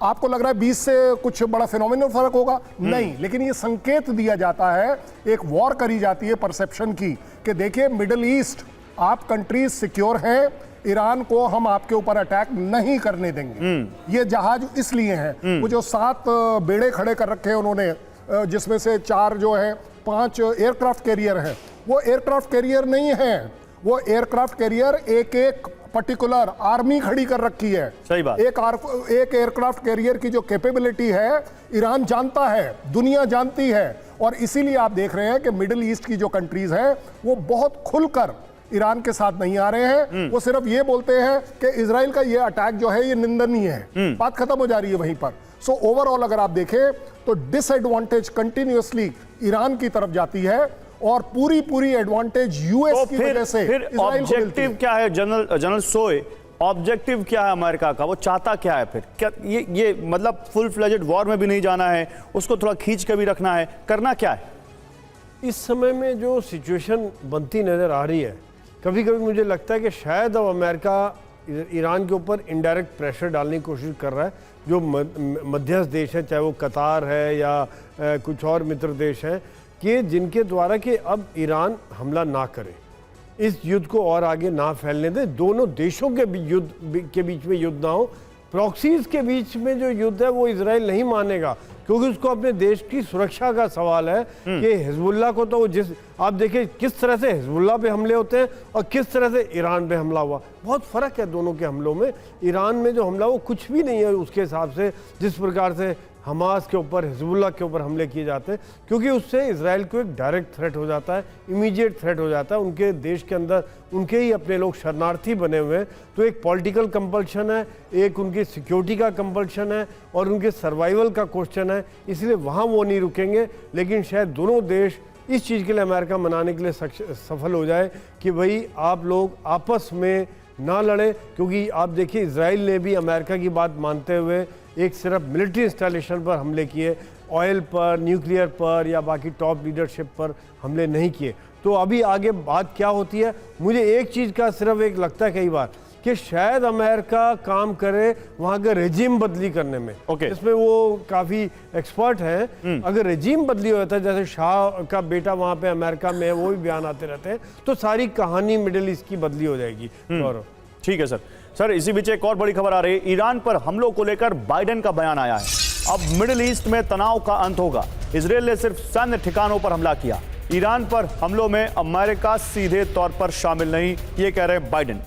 [SPEAKER 3] आपको लग रहा है 20 से कुछ बड़ा फिनोमिनल फर्क होगा? नहीं, लेकिन ये संकेत दिया जाता है, एक वॉर करी जाती है परसेप्शन की कि देखिए मिडिल ईस्ट, आप कंट्रीज सिक्योर हैं, ईरान को हम आपके ऊपर अटैक नहीं करने देंगे। ये जहाज इसलिए हैं, वो जो 7 बेड़े खड़े कर रखे हैं उन्होंने, जिसमें से 4 जो है 5 एयरक्राफ्ट कैरियर हैं, वो एयरक्राफ्ट कैरियर नहीं है, वो एयरक्राफ्ट कैरियर एक पर्टिकुलर आर्मी खड़ी कर रखी है।
[SPEAKER 1] सही बात।
[SPEAKER 3] एक एयरक्राफ्ट कैरियर की जो कैपेबिलिटी है ईरान जानता है, दुनिया जानती है, और इसीलिए आप देख रहे हैं कि मिडिल ईस्ट की जो कंट्रीज हैं वो बहुत खुलकर ईरान के साथ नहीं आ रहे हैं। वो सिर्फ ये बोलते हैं कि इजराइल का ये अटैक जो है ये निंदनीय है, बात खत्म हो जा रही है वहीं पर। सो ओवरऑल अगर आप देखें तो डिसएडवांटेज कंटिन्यूअसली ईरान की तरफ जाती है और पूरी एडवांटेज यूएस की वजह से
[SPEAKER 1] फिर ऑब्जेक्टिव क्या है जनरल सोए? ऑब्जेक्टिव क्या है अमेरिका का? वो चाहता क्या है फिर? क्या ये मतलब फुल फ्लेजेड वॉर में भी नहीं जाना है, उसको थोड़ा खींच के भी रखना है, करना क्या है?
[SPEAKER 2] इस समय में जो सिचुएशन बनती नज़र आ रही है, कभी कभी मुझे लगता है कि शायद अब अमेरिका ईरान के ऊपर इनडायरेक्ट प्रेशर डालने की कोशिश कर रहा है। जो मध्यस्थ देश है, चाहे वो कतार है या कुछ और मित्र देश हैं, कि जिनके द्वारा कि अब ईरान हमला ना करे, इस युद्ध को और आगे ना फैलने दे, दोनों देशों के बीच में युद्ध ना हो। प्रॉक्सीज के बीच में जो युद्ध है वो इजराइल नहीं मानेगा, क्योंकि उसको अपने देश की सुरक्षा का सवाल है कि हिजबुल्लाह को तो आप देखिए किस तरह से हिजबुल्लाह पे हमले होते हैं और किस तरह से ईरान पे हमला हुआ, बहुत फ़र्क है दोनों के हमलों में। ईरान में जो हमला वो कुछ भी नहीं है उसके हिसाब से जिस प्रकार से हमास के ऊपर, हिजबुल्लाह के ऊपर हमले किए जाते हैं, क्योंकि उससे इजराइल को एक डायरेक्ट थ्रेट हो जाता है, इमीडिएट थ्रेट हो जाता है। उनके देश के अंदर उनके ही अपने लोग शरणार्थी बने हुए हैं, तो एक पॉलिटिकल कंपल्शन है, एक उनकी सिक्योरिटी का कंपल्शन है और उनके सर्वाइवल का क्वेश्चन है, इसलिए वहाँ वो नहीं रुकेंगे। लेकिन शायद दोनों देश इस चीज़ के लिए अमेरिका मनाने के लिए सफल हो जाए कि भाई आप लोग आपस में ना लड़े, क्योंकि आप देखिए इजराइल ने भी अमेरिका की बात मानते हुए एक सिर्फ मिलिट्री इंस्टॉलेशन पर हमले किए, ऑयल पर, न्यूक्लियर पर या बाकी टॉप लीडरशिप पर हमले नहीं किए। तो अभी आगे बात क्या होती है, मुझे एक चीज़ का सिर्फ एक लगता है कई बार कि शायद अमेरिका काम करे वहाँ का रेजिम बदली करने में। इसमें वो काफ़ी एक्सपर्ट हैं। अगर रेजिम बदली होता है, जैसे शाह का बेटा वहाँ पे अमेरिका में है, वो भी बयान आते रहते हैं, तो सारी कहानी मिडिल ईस्ट की बदली हो जाएगी। और
[SPEAKER 1] ठीक है सर, इसी बीच एक और बड़ी खबर आ रही है। ईरान पर हमलों को लेकर बाइडेन का बयान आया है। अब मिडिल ईस्ट में तनाव का अंत होगा। इजरायल ने सिर्फ सैन्य ठिकानों पर हमला किया, ईरान पर हमलों में अमेरिका सीधे तौर पर शामिल नहीं, ये कह रहे हैं बाइडेन।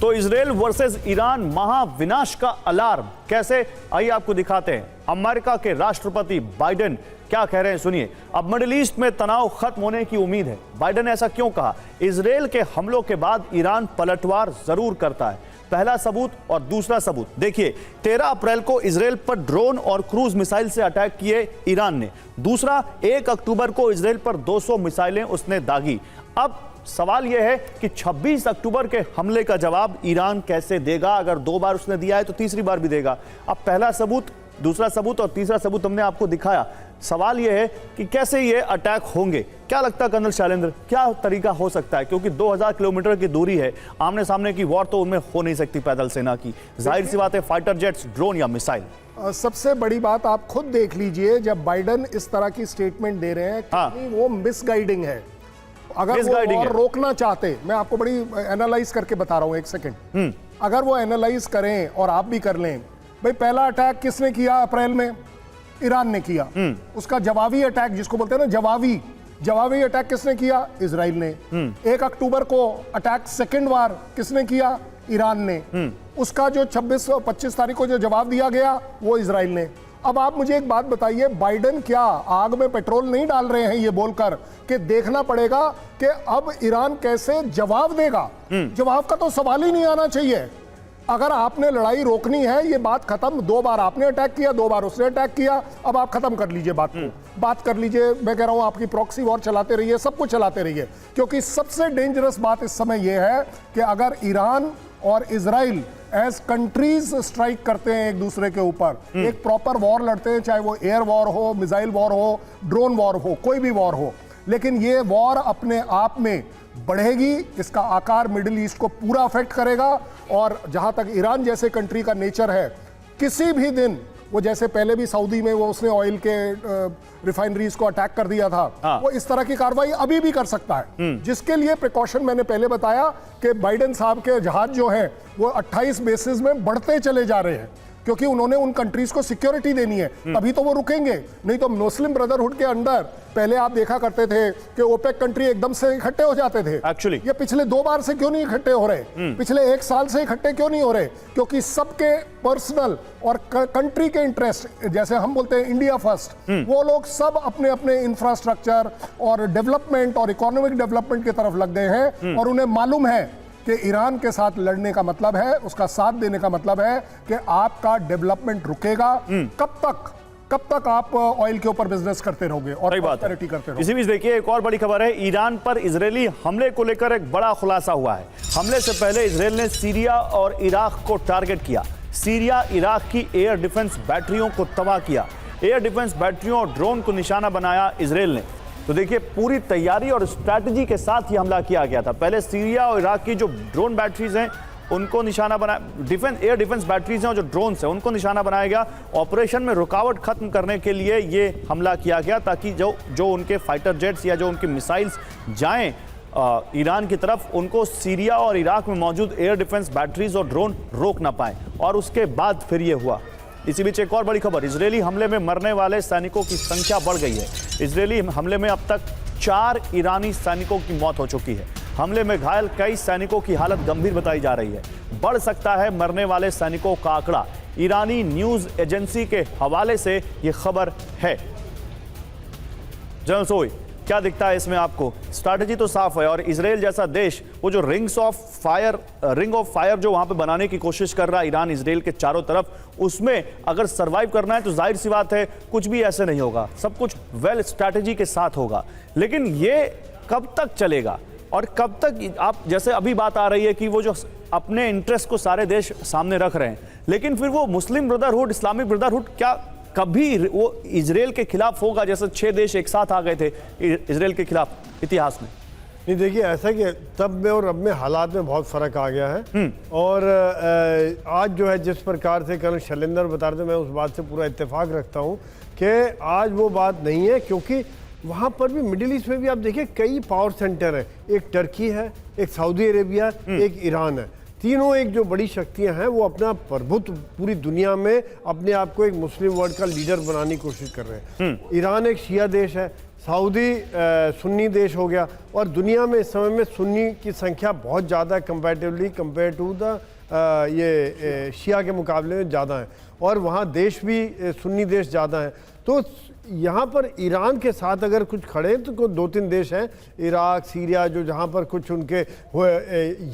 [SPEAKER 1] तो इजरायल वर्सेस ईरान महाविनाश का अलार्म कैसे, आइए आपको दिखाते हैं। अमेरिका के राष्ट्रपति बाइडेन क्या कह रहे हैं, सुनिए। अब मिडिल ईस्ट में तनाव खत्म होने की उम्मीद है। बाइडेन ने ऐसा क्यों कहा? इजरायल के हमलों के बाद ईरान पलटवार जरूर करता है। पहला सबूत और दूसरा सबूत देखिए, 13 अप्रैल को इजरायल पर ड्रोन और क्रूज मिसाइल से अटैक किए ईरान ने। दूसरा, 1 अक्टूबर को इजरायल पर 200 मिसाइलें उसने दागी। अब सवाल यह है कि 26 अक्टूबर के हमले का जवाब ईरान कैसे देगा? अगर 2 बार उसने दिया है तो तीसरी बार भी देगा। अब पहला सबूत, दूसरा सबूत और तीसरा सबूत हमने आपको दिखाया। सवाल यह है कि कैसे ये अटैक होंगे। क्या लगता है कर्नल शैलेंद्र, क्या तरीका हो सकता है? क्योंकि 2000 किलोमीटर की दूरी है, आमने सामने की वॉर तो उनमें हो नहीं सकती पैदल सेना की। जाहिर सी बात है फाइटर जेट्स, ड्रोन या मिसाइल।
[SPEAKER 3] सबसे बड़ी बात आप खुद देख लीजिए, जब बाइडेन इस तरह की स्टेटमेंट दे रहे हैं,
[SPEAKER 1] हाँ।
[SPEAKER 3] वो मिसगाइडिंग है। अगर वो और रोकना चाहते, मैं आपको बड़ी एनालाइज करके बता रहा हूं, एक सेकंड। अगर वो एनालाइज करें और आप भी कर लें, भाई पहला अटैक किसने किया अप्रैल में? ईरान ने किया। उसका जवाबी अटैक, जिसको बोलते हैं ना जवाबी अटैक किसने किया? इजराइल ने। 1 अक्टूबर को अटैक सेकेंड बार किसने किया? ईरान ने। उसका जो 26-25 तारीख को जो जवाब दिया गया वो इजराइल ने। अब आप मुझे एक बात बताइए, बाइडेन क्या आग में पेट्रोल नहीं डाल रहे हैं ये बोलकर कि देखना पड़ेगा कि अब ईरान कैसे जवाब देगा? जवाब का तो सवाल ही नहीं आना चाहिए। अगर आपने लड़ाई रोकनी है, ये बात खत्म। 2 बार आपने अटैक किया, 2 बार उसने अटैक किया, अब आप खत्म कर लीजिए बात को। बात कर लीजिए, मैं कह रहा हूं आपकी प्रॉक्सी वॉर चलाते रहिए, सब कुछ चलाते रहिए, क्योंकि सबसे डेंजरस बात इस समय यह है कि अगर ईरान और इजराइल एज कंट्रीज स्ट्राइक करते हैं एक दूसरे के ऊपर, एक प्रॉपर वॉर लड़ते हैं, चाहे वो एयर वॉर हो, मिसाइल वॉर हो, ड्रोन वॉर हो, कोई भी वॉर हो, लेकिन ये वॉर अपने आप में बढ़ेगी। इसका आकार मिडिल ईस्ट को पूरा अफेक्ट करेगा। और जहां तक ईरान जैसे कंट्री का नेचर है, किसी भी दिन वो, जैसे पहले भी सऊदी में वो उसने ऑयल के रिफाइनरीज को अटैक कर दिया था, वो इस तरह की कार्रवाई अभी भी कर सकता है। जिसके लिए प्रिकॉशन मैंने पहले बताया कि बाइडेन साहब के जहाज जो हैं वो 28 बेसिस में बढ़ते चले जा रहे हैं, क्योंकि उन्होंने उन कंट्रीज को सिक्योरिटी देनी है, तभी तो वो रुकेंगे। नहीं तो मुस्लिम ब्रदरहुड के अंडर पहले आप देखा करते थे कि ओपेक कंट्री एकदम से इकट्ठे हो जाते थे।
[SPEAKER 1] एक्चुअली
[SPEAKER 3] ये पिछले 2 बार से क्यों नहीं इकट्ठे हो रहे? पिछले 1 साल से इकट्ठे क्यों नहीं हो रहे? क्योंकि सबके पर्सनल और कंट्री के इंटरेस्ट, जैसे हम बोलते हैं इंडिया फर्स्ट, वो लोग सब अपने अपने इंफ्रास्ट्रक्चर और डेवलपमेंट और इकोनॉमिक डेवलपमेंट की तरफ लग गए हैं। और उन्हें मालूम है कि ईरान के साथ लड़ने का मतलब है, उसका साथ देने का मतलब है कि आपका डेवलपमेंट रुकेगा। कब तक आप ऑयल के ऊपर बिजनेस करते रहोगे और प्रॉस्पेरिटी करते रहोगे।
[SPEAKER 1] इसी बीच देखिए एक और बड़ी खबर है, ईरान पर इजरायली हमले को लेकर एक बड़ा खुलासा हुआ है। हमले से पहले इजरायल ने सीरिया और इराक को टारगेट किया। सीरिया इराक की एयर डिफेंस बैटरियों को तबाह किया। एयर डिफेंस बैटरियों और ड्रोन को निशाना बनाया इजरायल ने। तो देखिए पूरी तैयारी और स्ट्रैटेजी के साथ ये हमला किया गया था। पहले सीरिया और इराक की जो ड्रोन बैटरीज हैं उनको निशाना बनाया, एयर डिफेंस बैटरीज हैं और जो ड्रोन्स हैं उनको निशाना बनाया गया। ऑपरेशन में रुकावट खत्म करने के लिए ये हमला किया गया ताकि जो उनके फाइटर जेट्स या जो उनके मिसाइल्स जाएं ईरान की तरफ, उनको सीरिया और इराक में मौजूद एयर डिफेंस बैटरीज और ड्रोन रोक ना पाए। और उसके बाद फिर ये हुआ। इसी बीच एक और बड़ी खबर, इजरायली हमले में मरने वाले सैनिकों की संख्या बढ़ गई है। इजरायली हमले में अब तक 4 ईरानी सैनिकों की मौत हो चुकी है। हमले में घायल कई सैनिकों की हालत गंभीर बताई जा रही है। बढ़ सकता है मरने वाले सैनिकों का आंकड़ा। ईरानी न्यूज एजेंसी के हवाले से यह खबर है। जनरल सोई, क्या दिखता है इसमें आपको? स्ट्रैटेजी तो साफ है और इजराइल जैसा देश वो जो रिंग ऑफ फायर जो वहां पे बनाने की कोशिश कर रहा है ईरान इजराइल के चारों तरफ, उसमें अगर सरवाइव करना है तो जाहिर सी बात है कुछ भी ऐसे नहीं होगा, सब कुछ वेल स्ट्रैटेजी के साथ होगा। लेकिन ये कब तक चलेगा और कब तक, आप जैसे अभी बात आ रही है कि वो जो अपने इंटरेस्ट को सारे देश सामने रख रहे हैं, लेकिन फिर वो मुस्लिम ब्रदरहुड, इस्लामिक ब्रदरहुड क्या कभी वो इजराइल के खिलाफ होगा? जैसे 6 देश एक साथ आ गए थे इजराइल के खिलाफ इतिहास में।
[SPEAKER 2] नहीं देखिए, ऐसा कि तब में और अब में हालात में बहुत फ़र्क आ गया है। और आज जो है जिस प्रकार से कर्नल शैलेंद्र बता रहे थे, मैं उस बात से पूरा इत्तेफाक रखता हूँ कि आज वो बात नहीं है, क्योंकि वहाँ पर भी मिडिल ईस्ट में भी आप देखिए कई पावर सेंटर हैं। एक टर्की है, एक सऊदी अरेबिया, एक ईरान है। तीनों एक जो बड़ी शक्तियां हैं वो अपना प्रभुत्व पूरी दुनिया में अपने आप को एक मुस्लिम वर्ल्ड का लीडर बनाने की कोशिश कर रहे हैं। ईरान एक शिया देश है, सऊदी सुन्नी देश हो गया, और दुनिया में इस समय में सुन्नी की संख्या बहुत ज़्यादा है कंपैरेटिवली कंपेयर टू द ये शिया के मुकाबले में ज़्यादा है, और वहाँ देश भी सुन्नी देश ज़्यादा हैं। तो यहाँ पर ईरान के साथ अगर कुछ खड़े हैं तो 2-3 देश हैं, इराक, सीरिया, जो जहाँ पर कुछ उनके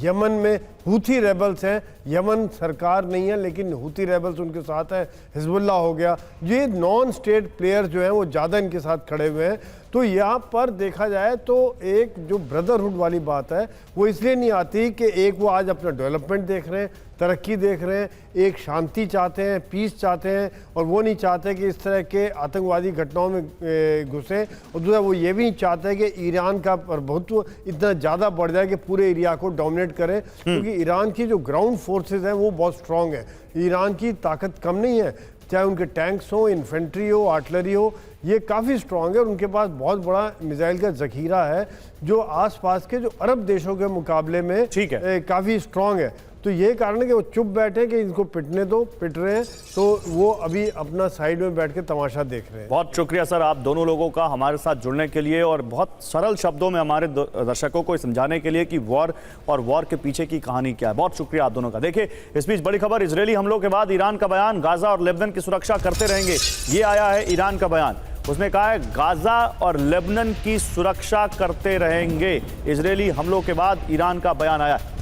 [SPEAKER 2] यमन में हूथी रेबल्स हैं। यमन सरकार नहीं है लेकिन हूथी रेबल्स उनके साथ है, हिजबुल्लाह हो गया। ये नॉन स्टेट प्लेयर जो हैं वो ज़्यादा इनके साथ खड़े हुए हैं। तो यहाँ पर देखा जाए तो एक जो ब्रदरहुड वाली बात है वो इसलिए नहीं आती कि एक वो आज अपना डेवलपमेंट देख रहे हैं, तरक्की देख रहे हैं, एक शांति चाहते हैं, पीस चाहते हैं, और वो नहीं चाहते कि इस तरह के आतंकवादी घटनाओं में घुसे। और दूसरा वो ये भी नहीं चाहते कि ईरान का प्रभुत्व इतना ज़्यादा बढ़ जाए कि पूरे एरिया को डोमिनेट करे, क्योंकि ईरान की जो ग्राउंड फोर्सेस हैं वो बहुत स्ट्रॉन्ग है। ईरान की ताकत कम नहीं है, चाहे उनके टैंक्स हो, इन्फेंट्री हो, आर्टिलरी हो, ये काफ़ी स्ट्रॉन्ग है। और उनके पास बहुत बड़ा मिसाइल का ज़खीरा है जो आसपास के जो अरब देशों के मुकाबले में काफ़ी स्ट्रॉन्ग है। तो ये कारण है कि वो चुप बैठे कि इनको पिटने दो, पिट रहे हैं, तो वो अभी अपना साइड में बैठ के तमाशा देख रहे हैं।
[SPEAKER 1] बहुत शुक्रिया सर आप दोनों लोगों का हमारे साथ जुड़ने के लिए और बहुत सरल शब्दों में हमारे दर्शकों को समझाने के लिए कि वॉर और वॉर के पीछे की कहानी क्या है। बहुत शुक्रिया आप दोनों का। देखिए इस बीच बड़ी खबर, इजरायली हमलों के बाद ईरान का बयान, गाजा और लेबनान की सुरक्षा करते रहेंगे। ये आया है ईरान का बयान। उसने कहा है गाजा और लेबनान की सुरक्षा करते रहेंगे। इजरायली हमलों के बाद ईरान का बयान आया है।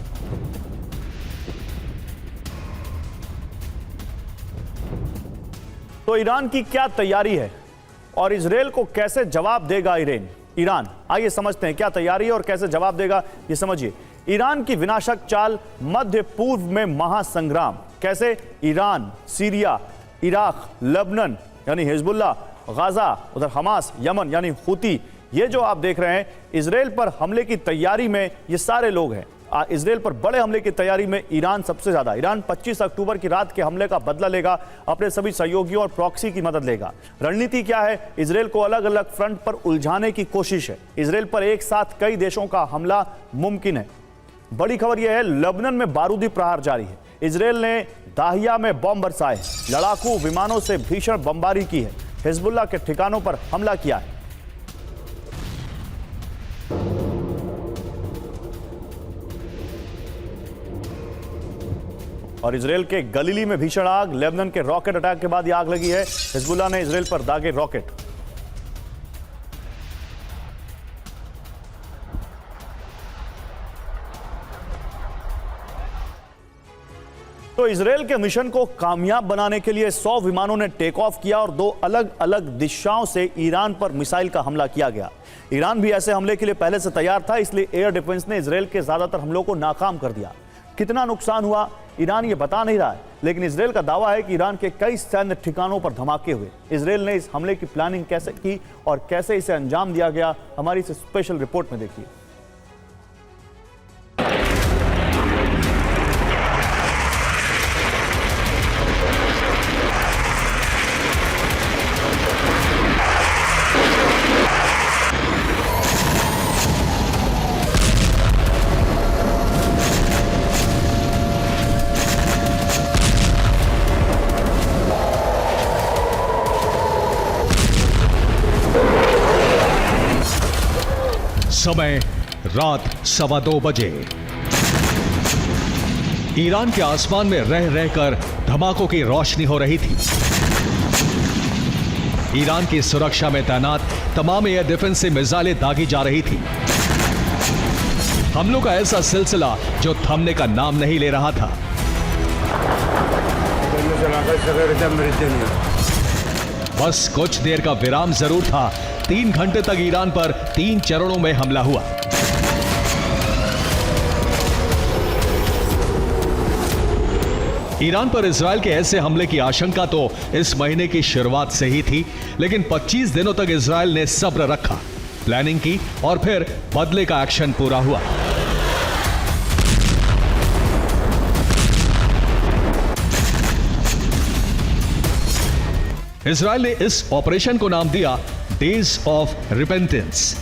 [SPEAKER 1] तो ईरान की क्या तैयारी है और इजरायल को कैसे जवाब देगा ईरान? आइए समझते हैं क्या तैयारी है और कैसे जवाब देगा, ये समझिए। ईरान की विनाशक चाल, मध्य पूर्व में महासंग्राम। कैसे? ईरान, सीरिया, इराक, लेबनान यानी हिजबुल्लाह, गाजा, उधर हमास, यमन यानी हूती, ये जो आप देख रहे हैं इजरायल पर हमले की तैयारी में ये सारे लोग हैं। इजरायल पर बड़े हमले की तैयारी में ईरान सबसे ज्यादा। ईरान 25 अक्टूबर की रात के हमले का बदला लेगा, अपने सभी सहयोगियों और प्रॉक्सी की मदद लेगा। रणनीति क्या है? इजरायल को अलग अलग फ्रंट पर उलझाने की कोशिश है। इजरायल पर एक साथ कई देशों का हमला मुमकिन है। बड़ी खबर यह है, लेबनान में बारूदी प्रहार जारी है। इजरायल ने दाहिया में बम बरसाए, लड़ाकू विमानों से भीषण बमबारी की है, हिजबुल्लाह के ठिकानों पर हमला किया है। और इजरायल के गलीली में भीषण आग, लेबनान के रॉकेट अटैक के बाद यह आग लगी है। हिजबुल्लाह ने इजरायल पर दागे रॉकेट। तो इजराइल के मिशन को कामयाब बनाने के लिए 100 विमानों ने टेक ऑफ किया और 2 अलग अलग दिशाओं से ईरान पर मिसाइल का हमला किया गया। ईरान भी ऐसे हमले के लिए पहले से तैयार था, इसलिए एयर डिफेंस ने इजराइल के ज्यादातर हमलों को नाकाम कर दिया। कितना नुकसान हुआ ईरान ये बता नहीं रहा है, लेकिन इजराइल का दावा है कि ईरान के कई सैन्य ठिकानों पर धमाके हुए। इजराइल ने इस हमले की प्लानिंग कैसे की और कैसे इसे अंजाम दिया गया, हमारी इस स्पेशल रिपोर्ट में देखिए।
[SPEAKER 4] समय रात 2:15 बजे। ईरान के आसमान में रह रहकर धमाकों की रोशनी हो रही थी। ईरान की सुरक्षा में तैनात तमाम एयर डिफेंस से मिसाइलें दागी जा रही थी। हमलों का ऐसा सिलसिला जो थमने का नाम नहीं ले रहा था। बस कुछ देर का विराम जरूर था। 3 घंटे तक ईरान पर 3 चरणों में हमला हुआ। ईरान पर इजराइल के ऐसे हमले की आशंका तो इस महीने की शुरुआत से ही थी, लेकिन 25 दिनों तक इजराइल ने सब्र रखा, प्लानिंग की और फिर बदले का एक्शन पूरा हुआ। इजराइल ने इस ऑपरेशन को नाम दिया days of repentance.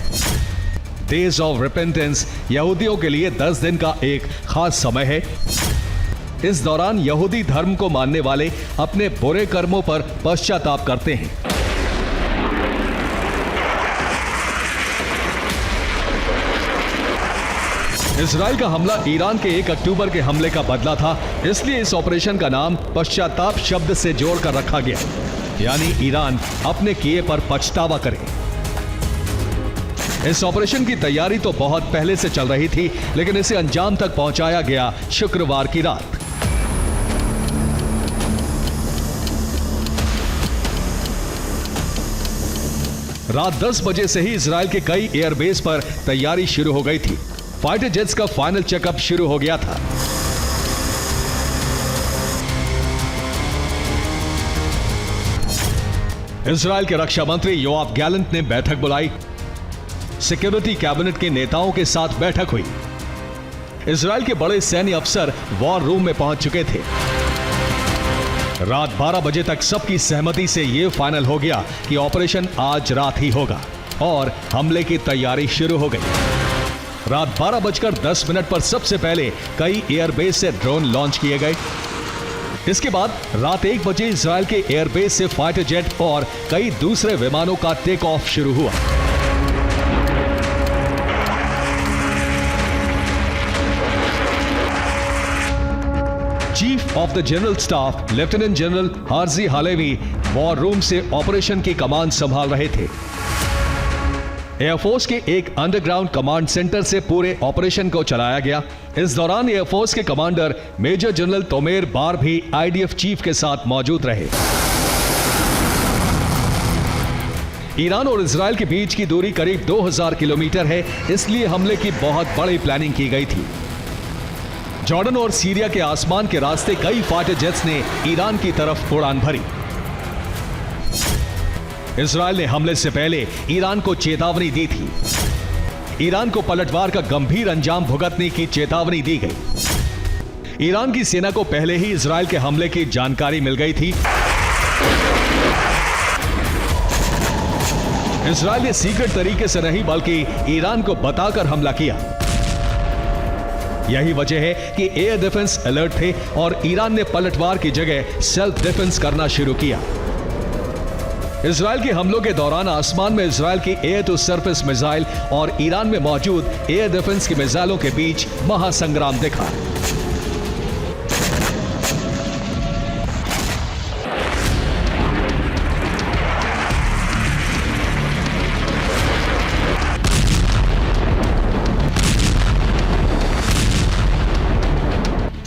[SPEAKER 4] Days of repentance यहूदियों के लिए 10 दिन का एक खास समय है। इस दौरान यहूदी धर्म को मानने वाले अपने बुरे कर्मों पर पश्चाताप करते हैं। इजराइल का हमला ईरान के 1 अक्टूबर के हमले का बदला था, इसलिए इस ऑपरेशन का नाम पश्चाताप शब्द से जोड़कर रखा गया, यानी ईरान अपने किए पर पछतावा करे। इस ऑपरेशन की तैयारी तो बहुत पहले से चल रही थी, लेकिन इसे अंजाम तक पहुंचाया गया शुक्रवार की रात। रात 10 बजे से ही इजराइल के कई एयरबेस पर तैयारी शुरू हो गई थी। फाइटर जेट्स का फाइनल चेकअप शुरू हो गया था। इजराइल के रक्षा मंत्री योआव गैलेंट ने बैठक बुलाई। सिक्योरिटी कैबिनेट के नेताओं के साथ बैठक हुई। इजराइल के बड़े सैन्य अफसर वॉर रूम में पहुंच चुके थे। रात 12 बजे तक सबकी सहमति से यह फाइनल हो गया कि ऑपरेशन आज रात ही होगा और हमले की तैयारी शुरू हो गई। रात 12:10 पर सबसे पहले कई एयरबेस से ड्रोन लॉन्च किए गए। इसके बाद रात 1 बजे इजराइल के एयरबेस से फाइटर जेट और कई दूसरे विमानों का टेक ऑफ शुरू हुआ। Chief of the general staff lieutenant general Herzi Halevi war room से ऑपरेशन की कमांड संभाल रहे थे। एयरफोर्स के एक अंडरग्राउंड कमांड सेंटर से पूरे ऑपरेशन को चलाया गया। इस दौरान एयरफोर्स के कमांडर मेजर जनरल तोमेर बार भी आईडीएफ चीफ के साथ मौजूद रहे। ईरान और इजराइल के बीच की दूरी करीब 2000 किलोमीटर है, इसलिए हमले की बहुत बड़ी प्लानिंग की गई थी। जॉर्डन और सीरिया के आसमान के रास्ते कई फाइटर जेट्स ने ईरान की तरफ उड़ान भरी। इजराइल ने हमले से पहले ईरान को चेतावनी दी थी। ईरान को पलटवार का गंभीर अंजाम भुगतने की चेतावनी दी गई। ईरान की सेना को पहले ही इजराइल के हमले की जानकारी मिल गई थी। इजराइल ने सीक्रेट तरीके से नहीं बल्कि ईरान को बताकर हमला किया। यही वजह है कि एयर डिफेंस अलर्ट थे और ईरान ने पलटवार की जगह सेल्फ डिफेंस करना शुरू किया। इजराइल के हमलों के दौरान आसमान में इजराइल की एयर टू सरफेस मिसाइल और ईरान में मौजूद एयर डिफेंस की मिसाइलों के बीच महासंग्राम दिखा।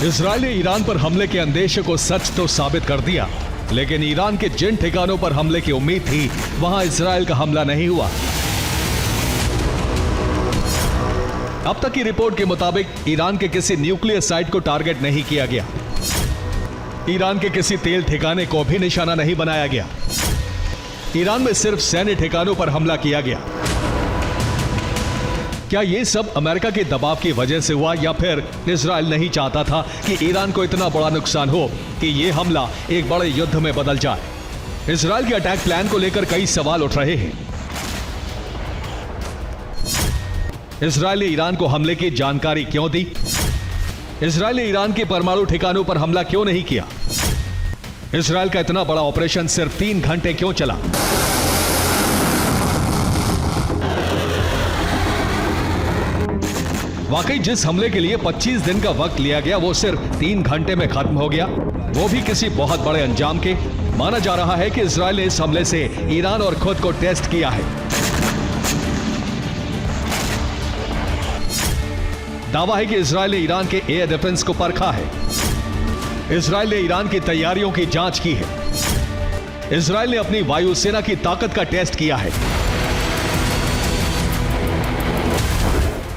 [SPEAKER 4] इजराइल ने ईरान पर हमले के अंदेशे को सच तो साबित कर दिया, लेकिन ईरान के जिन ठिकानों पर हमले की उम्मीद थी वहां इजराइल का हमला नहीं हुआ। अब तक की रिपोर्ट के मुताबिक ईरान के किसी न्यूक्लियर साइट को टारगेट नहीं किया गया, ईरान के किसी तेल ठिकाने को भी निशाना नहीं बनाया गया, ईरान में सिर्फ सैन्य ठिकानों पर हमला किया गया। क्या यह सब अमेरिका के दबाव की वजह से हुआ या फिर इजराइल नहीं चाहता था कि ईरान को इतना बड़ा नुकसान हो कि यह हमला एक बड़े युद्ध में बदल जाए? इजराइल के अटैक प्लान को लेकर कई सवाल उठ रहे हैं। इजराइल ने ईरान को हमले की जानकारी क्यों दी? इजराइल ने ईरान के परमाणु ठिकानों पर हमला क्यों नहीं किया? इजराइल का इतना बड़ा ऑपरेशन सिर्फ 3 घंटे क्यों चला? वाकई जिस हमले के लिए 25 दिन का वक्त लिया गया वो सिर्फ 3 घंटे में खत्म हो गया, वो भी किसी बहुत बड़े अंजाम के। माना जा रहा है कि इजराइल ने इस हमले से ईरान और खुद को टेस्ट किया है। दावा है कि इजराइल ने ईरान के एयर डिफेंस को परखा है। इजराइल ने ईरान की तैयारियों की जांच की है। इजराइल ने अपनी वायुसेना की ताकत का टेस्ट किया है।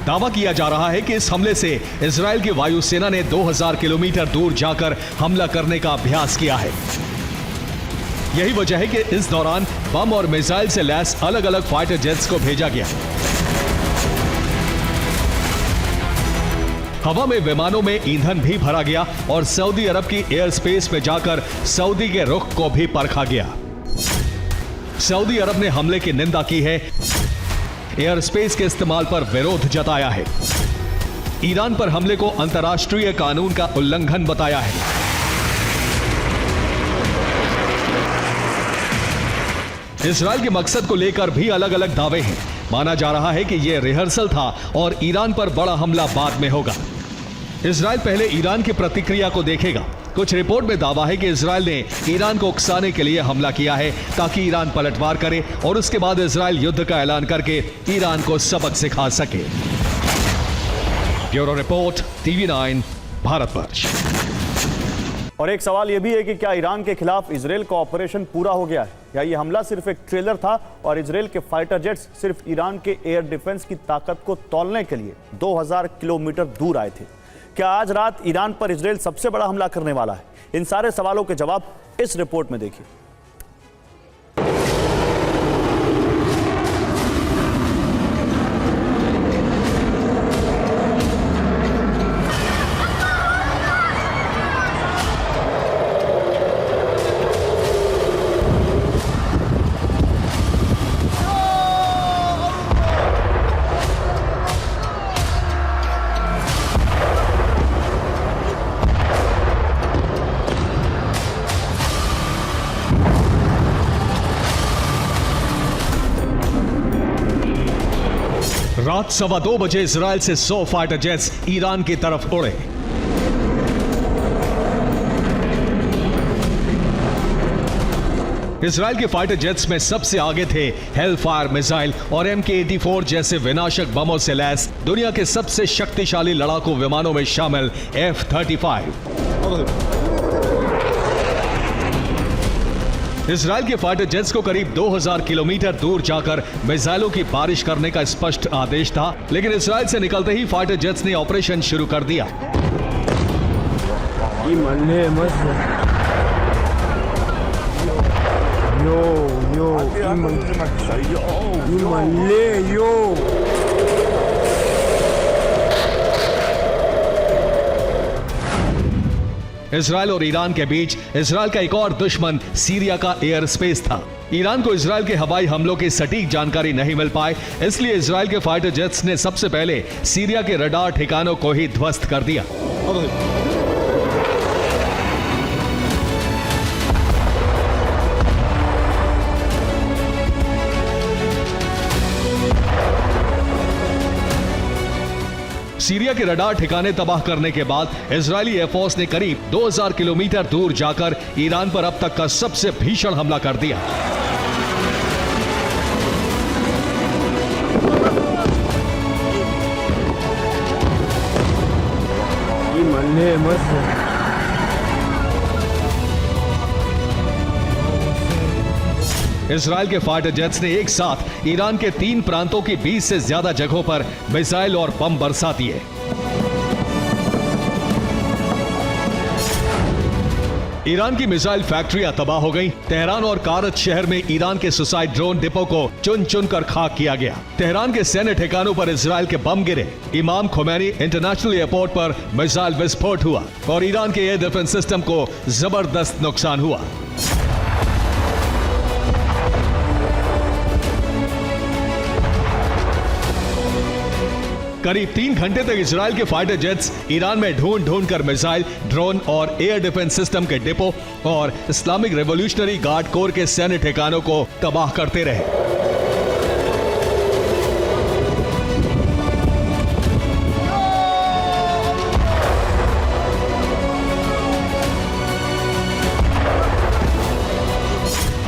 [SPEAKER 4] दावा किया जा रहा है कि इस हमले से इजराइल की वायुसेना ने 2000 किलोमीटर दूर जाकर हमला करने का अभ्यास किया है। यही वजह है कि इस दौरान बम और मिसाइल से लैस अलग अलग फाइटर जेट्स को भेजा गया। हवा में विमानों में ईंधन भी भरा गया और सऊदी अरब की एयर स्पेस में जाकर सऊदी के रुख को भी परखा गया। सऊदी अरब ने हमले की निंदा की है, एयर स्पेस के इस्तेमाल पर विरोध जताया है, ईरान पर हमले को अंतर्राष्ट्रीय कानून का उल्लंघन बताया है। इजराइल के मकसद को लेकर भी अलग अलग दावे हैं। माना जा रहा है कि यह रिहर्सल था और ईरान पर बड़ा हमला बाद में होगा। इजराइल पहले ईरान की प्रतिक्रिया को देखेगा। कुछ रिपोर्ट में दावा है कि इजराइल ने ईरान को उकसाने के लिए हमला किया है ताकि ईरान पलटवार करे और उसके बाद इजराइल युद्ध का ऐलान करके ईरान को सबक सिखा सके। Bureau report, TV9 Bharatvarsh.
[SPEAKER 1] और एक सवाल यह भी है कि क्या ईरान के खिलाफ इजराइल का ऑपरेशन पूरा हो गया है या यह हमला सिर्फ एक ट्रेलर था और इजराइल के फाइटर जेट्स सिर्फ ईरान के एयर डिफेंस की ताकत को तौलने के लिए 2000 किलोमीटर दूर आए थे? क्या आज रात ईरान पर इजराइल सबसे बड़ा हमला करने वाला है? इन सारे सवालों के जवाब इस रिपोर्ट में देखिए।
[SPEAKER 4] रात 2:15 बजे इजराइल से 100 फाइटर जेट्स ईरान की तरफ उड़े। इजराइल के फाइटर जेट्स में सबसे आगे थे हेलफायर मिसाइल और MK-84 जैसे विनाशक बमों से लैस दुनिया के सबसे शक्तिशाली लड़ाकू विमानों में शामिल F-35। इजराइल के फाइटर जेट्स को करीब 2000 किलोमीटर दूर जाकर मिसाइलों की बारिश करने का स्पष्ट आदेश था, लेकिन इजराइल से निकलते ही फाइटर जेट्स ने ऑपरेशन शुरू कर दिया। इजराइल और ईरान के बीच इजराइल का एक और दुश्मन सीरिया का एयर स्पेस था। ईरान को इजराइल के हवाई हमलों की सटीक जानकारी नहीं मिल पाए, इसलिए इजराइल के फाइटर जेट्स ने सबसे पहले सीरिया के रडार ठिकानों को ही ध्वस्त कर दिया। सीरिया के रडार ठिकाने तबाह करने के बाद इजरायली एयरफोर्स ने करीब 2000 किलोमीटर दूर जाकर ईरान पर अब तक का सबसे भीषण हमला कर दिया।
[SPEAKER 2] मस्त है।
[SPEAKER 4] इजराइल के फाइटर जेट्स ने एक साथ ईरान के 3 प्रांतों की 20 से ज्यादा जगहों पर मिसाइल और बम बरसा दिए। ईरान की मिसाइल फैक्ट्रियां तबाह हो गईं। तेहरान और कारत शहर में ईरान के सुसाइड ड्रोन डिपो को चुन चुन कर खाक किया गया। तेहरान के सैन्य ठिकानों पर इजराइल के बम गिरे। इमाम खोमैनी इंटरनेशनल एयरपोर्ट पर मिसाइल विस्फोट हुआ और ईरान के एयर डिफेंस सिस्टम को जबरदस्त नुकसान हुआ। करीब 3 घंटे तक इजराइल के फाइटर जेट्स ईरान में ढूंढ ढूंढ कर मिसाइल, ड्रोन और एयर डिफेंस सिस्टम के डिपो और इस्लामिक रेवोल्यूशनरी गार्ड कोर के सैन्य ठिकानों को तबाह करते रहे।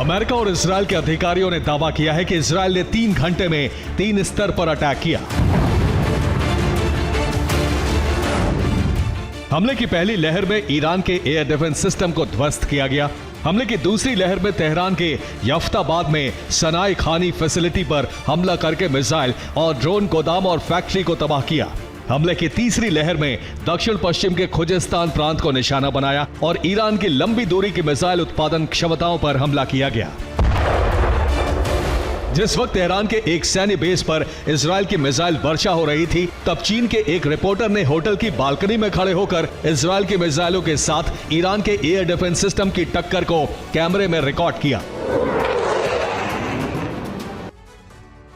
[SPEAKER 4] अमेरिका और इजराइल के अधिकारियों ने दावा किया है कि इजराइल ने 3 घंटे में 3 स्तर पर अटैक किया। हमले की पहली लहर में ईरान के एयर डिफेंस सिस्टम को ध्वस्त किया गया। हमले की दूसरी लहर में तेहरान के यफ्ताबाद में सनाई खानी फैसिलिटी पर हमला करके मिसाइल और ड्रोन गोदाम और फैक्ट्री को तबाह किया। हमले की तीसरी लहर में दक्षिण पश्चिम के खुजेस्तान प्रांत को निशाना बनाया और ईरान की लंबी दूरी की मिसाइल उत्पादन क्षमताओं पर हमला किया गया। जिस वक्त तेहरान के एक सैन्य बेस पर इजराइल की मिसाइल वर्षा हो रही थी, तब चीन के एक रिपोर्टर ने होटल की बालकनी में खड़े होकर इजराइल की मिसाइलों के साथ ईरान के एयर डिफेंस सिस्टम की टक्कर को कैमरे में रिकॉर्ड किया।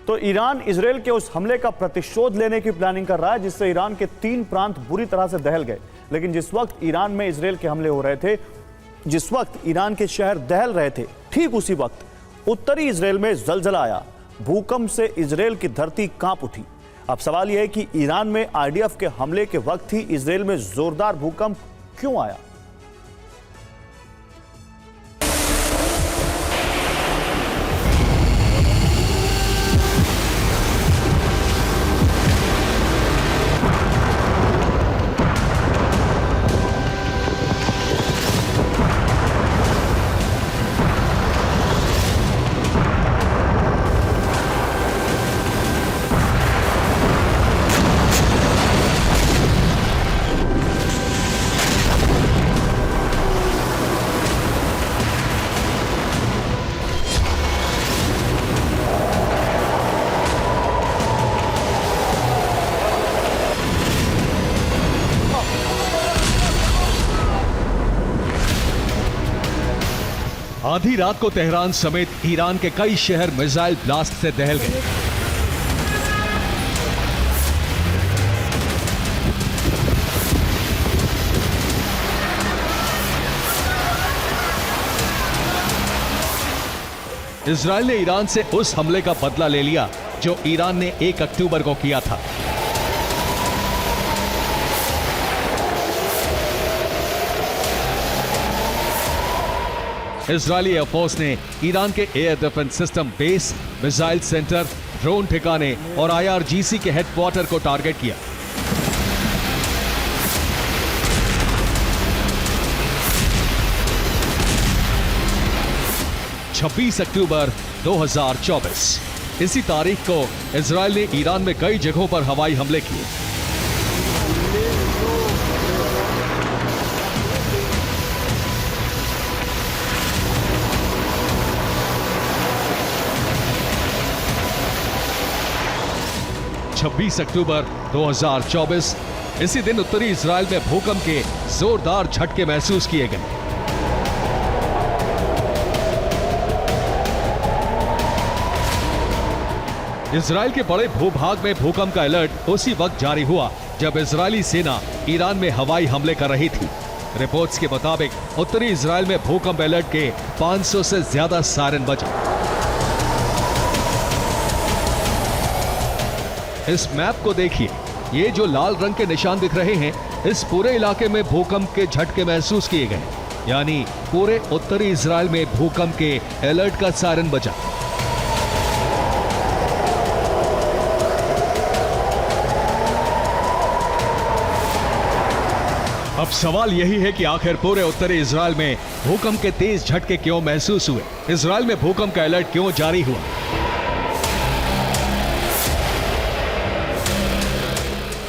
[SPEAKER 1] तो ईरान इजराइल के उस हमले का प्रतिशोध लेने की प्लानिंग कर रहा है, जिससे ईरान के 3 प्रांत बुरी तरह से दहल गए। लेकिन जिस वक्त ईरान में इजराइल के हमले हो रहे थे, जिस वक्त ईरान के शहर दहल रहे थे, ठीक उसी वक्त उत्तरी इजराइल में जलजला आया। भूकंप से इजराइल की धरती कांप उठी। अब सवाल यह है कि ईरान में आईडीएफ के हमले के वक्त ही इजराइल में जोरदार भूकंप क्यों आया?
[SPEAKER 4] आधी रात को तेहरान समेत ईरान के कई शहर मिसाइल ब्लास्ट से दहल गए। इजराइल ने ईरान से उस हमले का बदला ले लिया जो ईरान ने 1 अक्टूबर को किया था। इजरायली एयरफोर्स ने ईरान के air defence system base, missile centre, drone ठिकाने और IRGC के हेडक्वार्टर को टारगेट किया। (26 अक्टूबर 2024) इसी तारीख को इजराइल ने ईरान में कई जगहों पर हवाई हमले किए। (26 अक्टूबर 2024) इसी दिन उत्तरी इजराइल में भूकंप के जोरदार झटके महसूस किए गए। इजराइल के बड़े भूभाग में भूकंप का अलर्ट उसी वक्त जारी हुआ जब इजरायली सेना ईरान में हवाई हमले कर रही थी। रिपोर्ट्स के मुताबिक उत्तरी इजराइल में भूकंप अलर्ट के 500 से ज्यादा सायरन बजे। इस मैप को देखिए, ये जो लाल रंग के निशान दिख रहे हैं, इस पूरे इलाके में भूकंप के झटके महसूस किए गए, यानी पूरे उत्तरी इजराइल में भूकंप के अलर्ट का सायरन बजा। अब सवाल यही है कि आखिर पूरे उत्तरी इजराइल में भूकंप के तेज झटके क्यों महसूस हुए? इजराइल में भूकंप का अलर्ट क्यों जारी हुआ?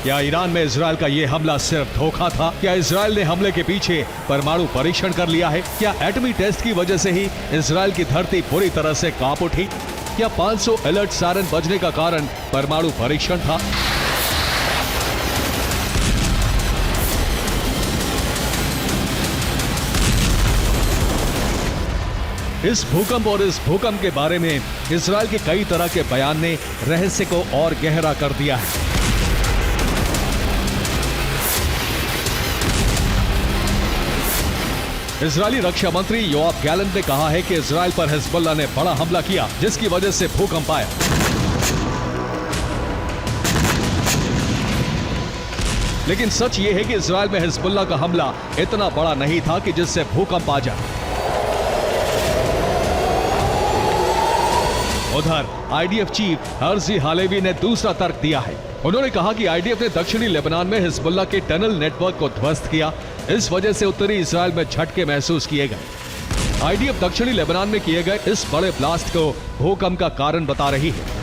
[SPEAKER 4] क्या ईरान में इजराइल का यह हमला सिर्फ धोखा था? क्या इजराइल ने हमले के पीछे परमाणु परीक्षण कर लिया है? क्या एटमी टेस्ट की वजह से ही इजराइल की धरती पूरी तरह से कांप उठी? क्या 500 अलर्ट सायरन बजने का कारण परमाणु परीक्षण था? इस भूकंप और इस भूकंप के बारे में इजराइल के कई तरह के बयान ने रहस्य को और गहरा कर दिया है। इजरायली रक्षा मंत्री योआव गैलेंट ने कहा है कि इजराइल पर हिजबुल्लाह ने बड़ा हमला किया, जिसकी वजह से भूकंप आया। लेकिन सच ये है कि इजराइल में हिजबुल्लाह का हमला इतना बड़ा नहीं था कि जिससे भूकंप आ जाए। उधर आईडीएफ चीफ हर्जी हालेवी ने दूसरा तर्क दिया है। उन्होंने कहा कि आईडीएफ ने दक्षिणी लेबनान में हिजबुल्लाह के टनल नेटवर्क को ध्वस्त किया, इस वजह से उत्तरी इजराइल में झटके महसूस किए गए। आईडीएफ दक्षिणी लेबनान में किए गए इस बड़े ब्लास्ट को भूकंप का कारण बता रही है।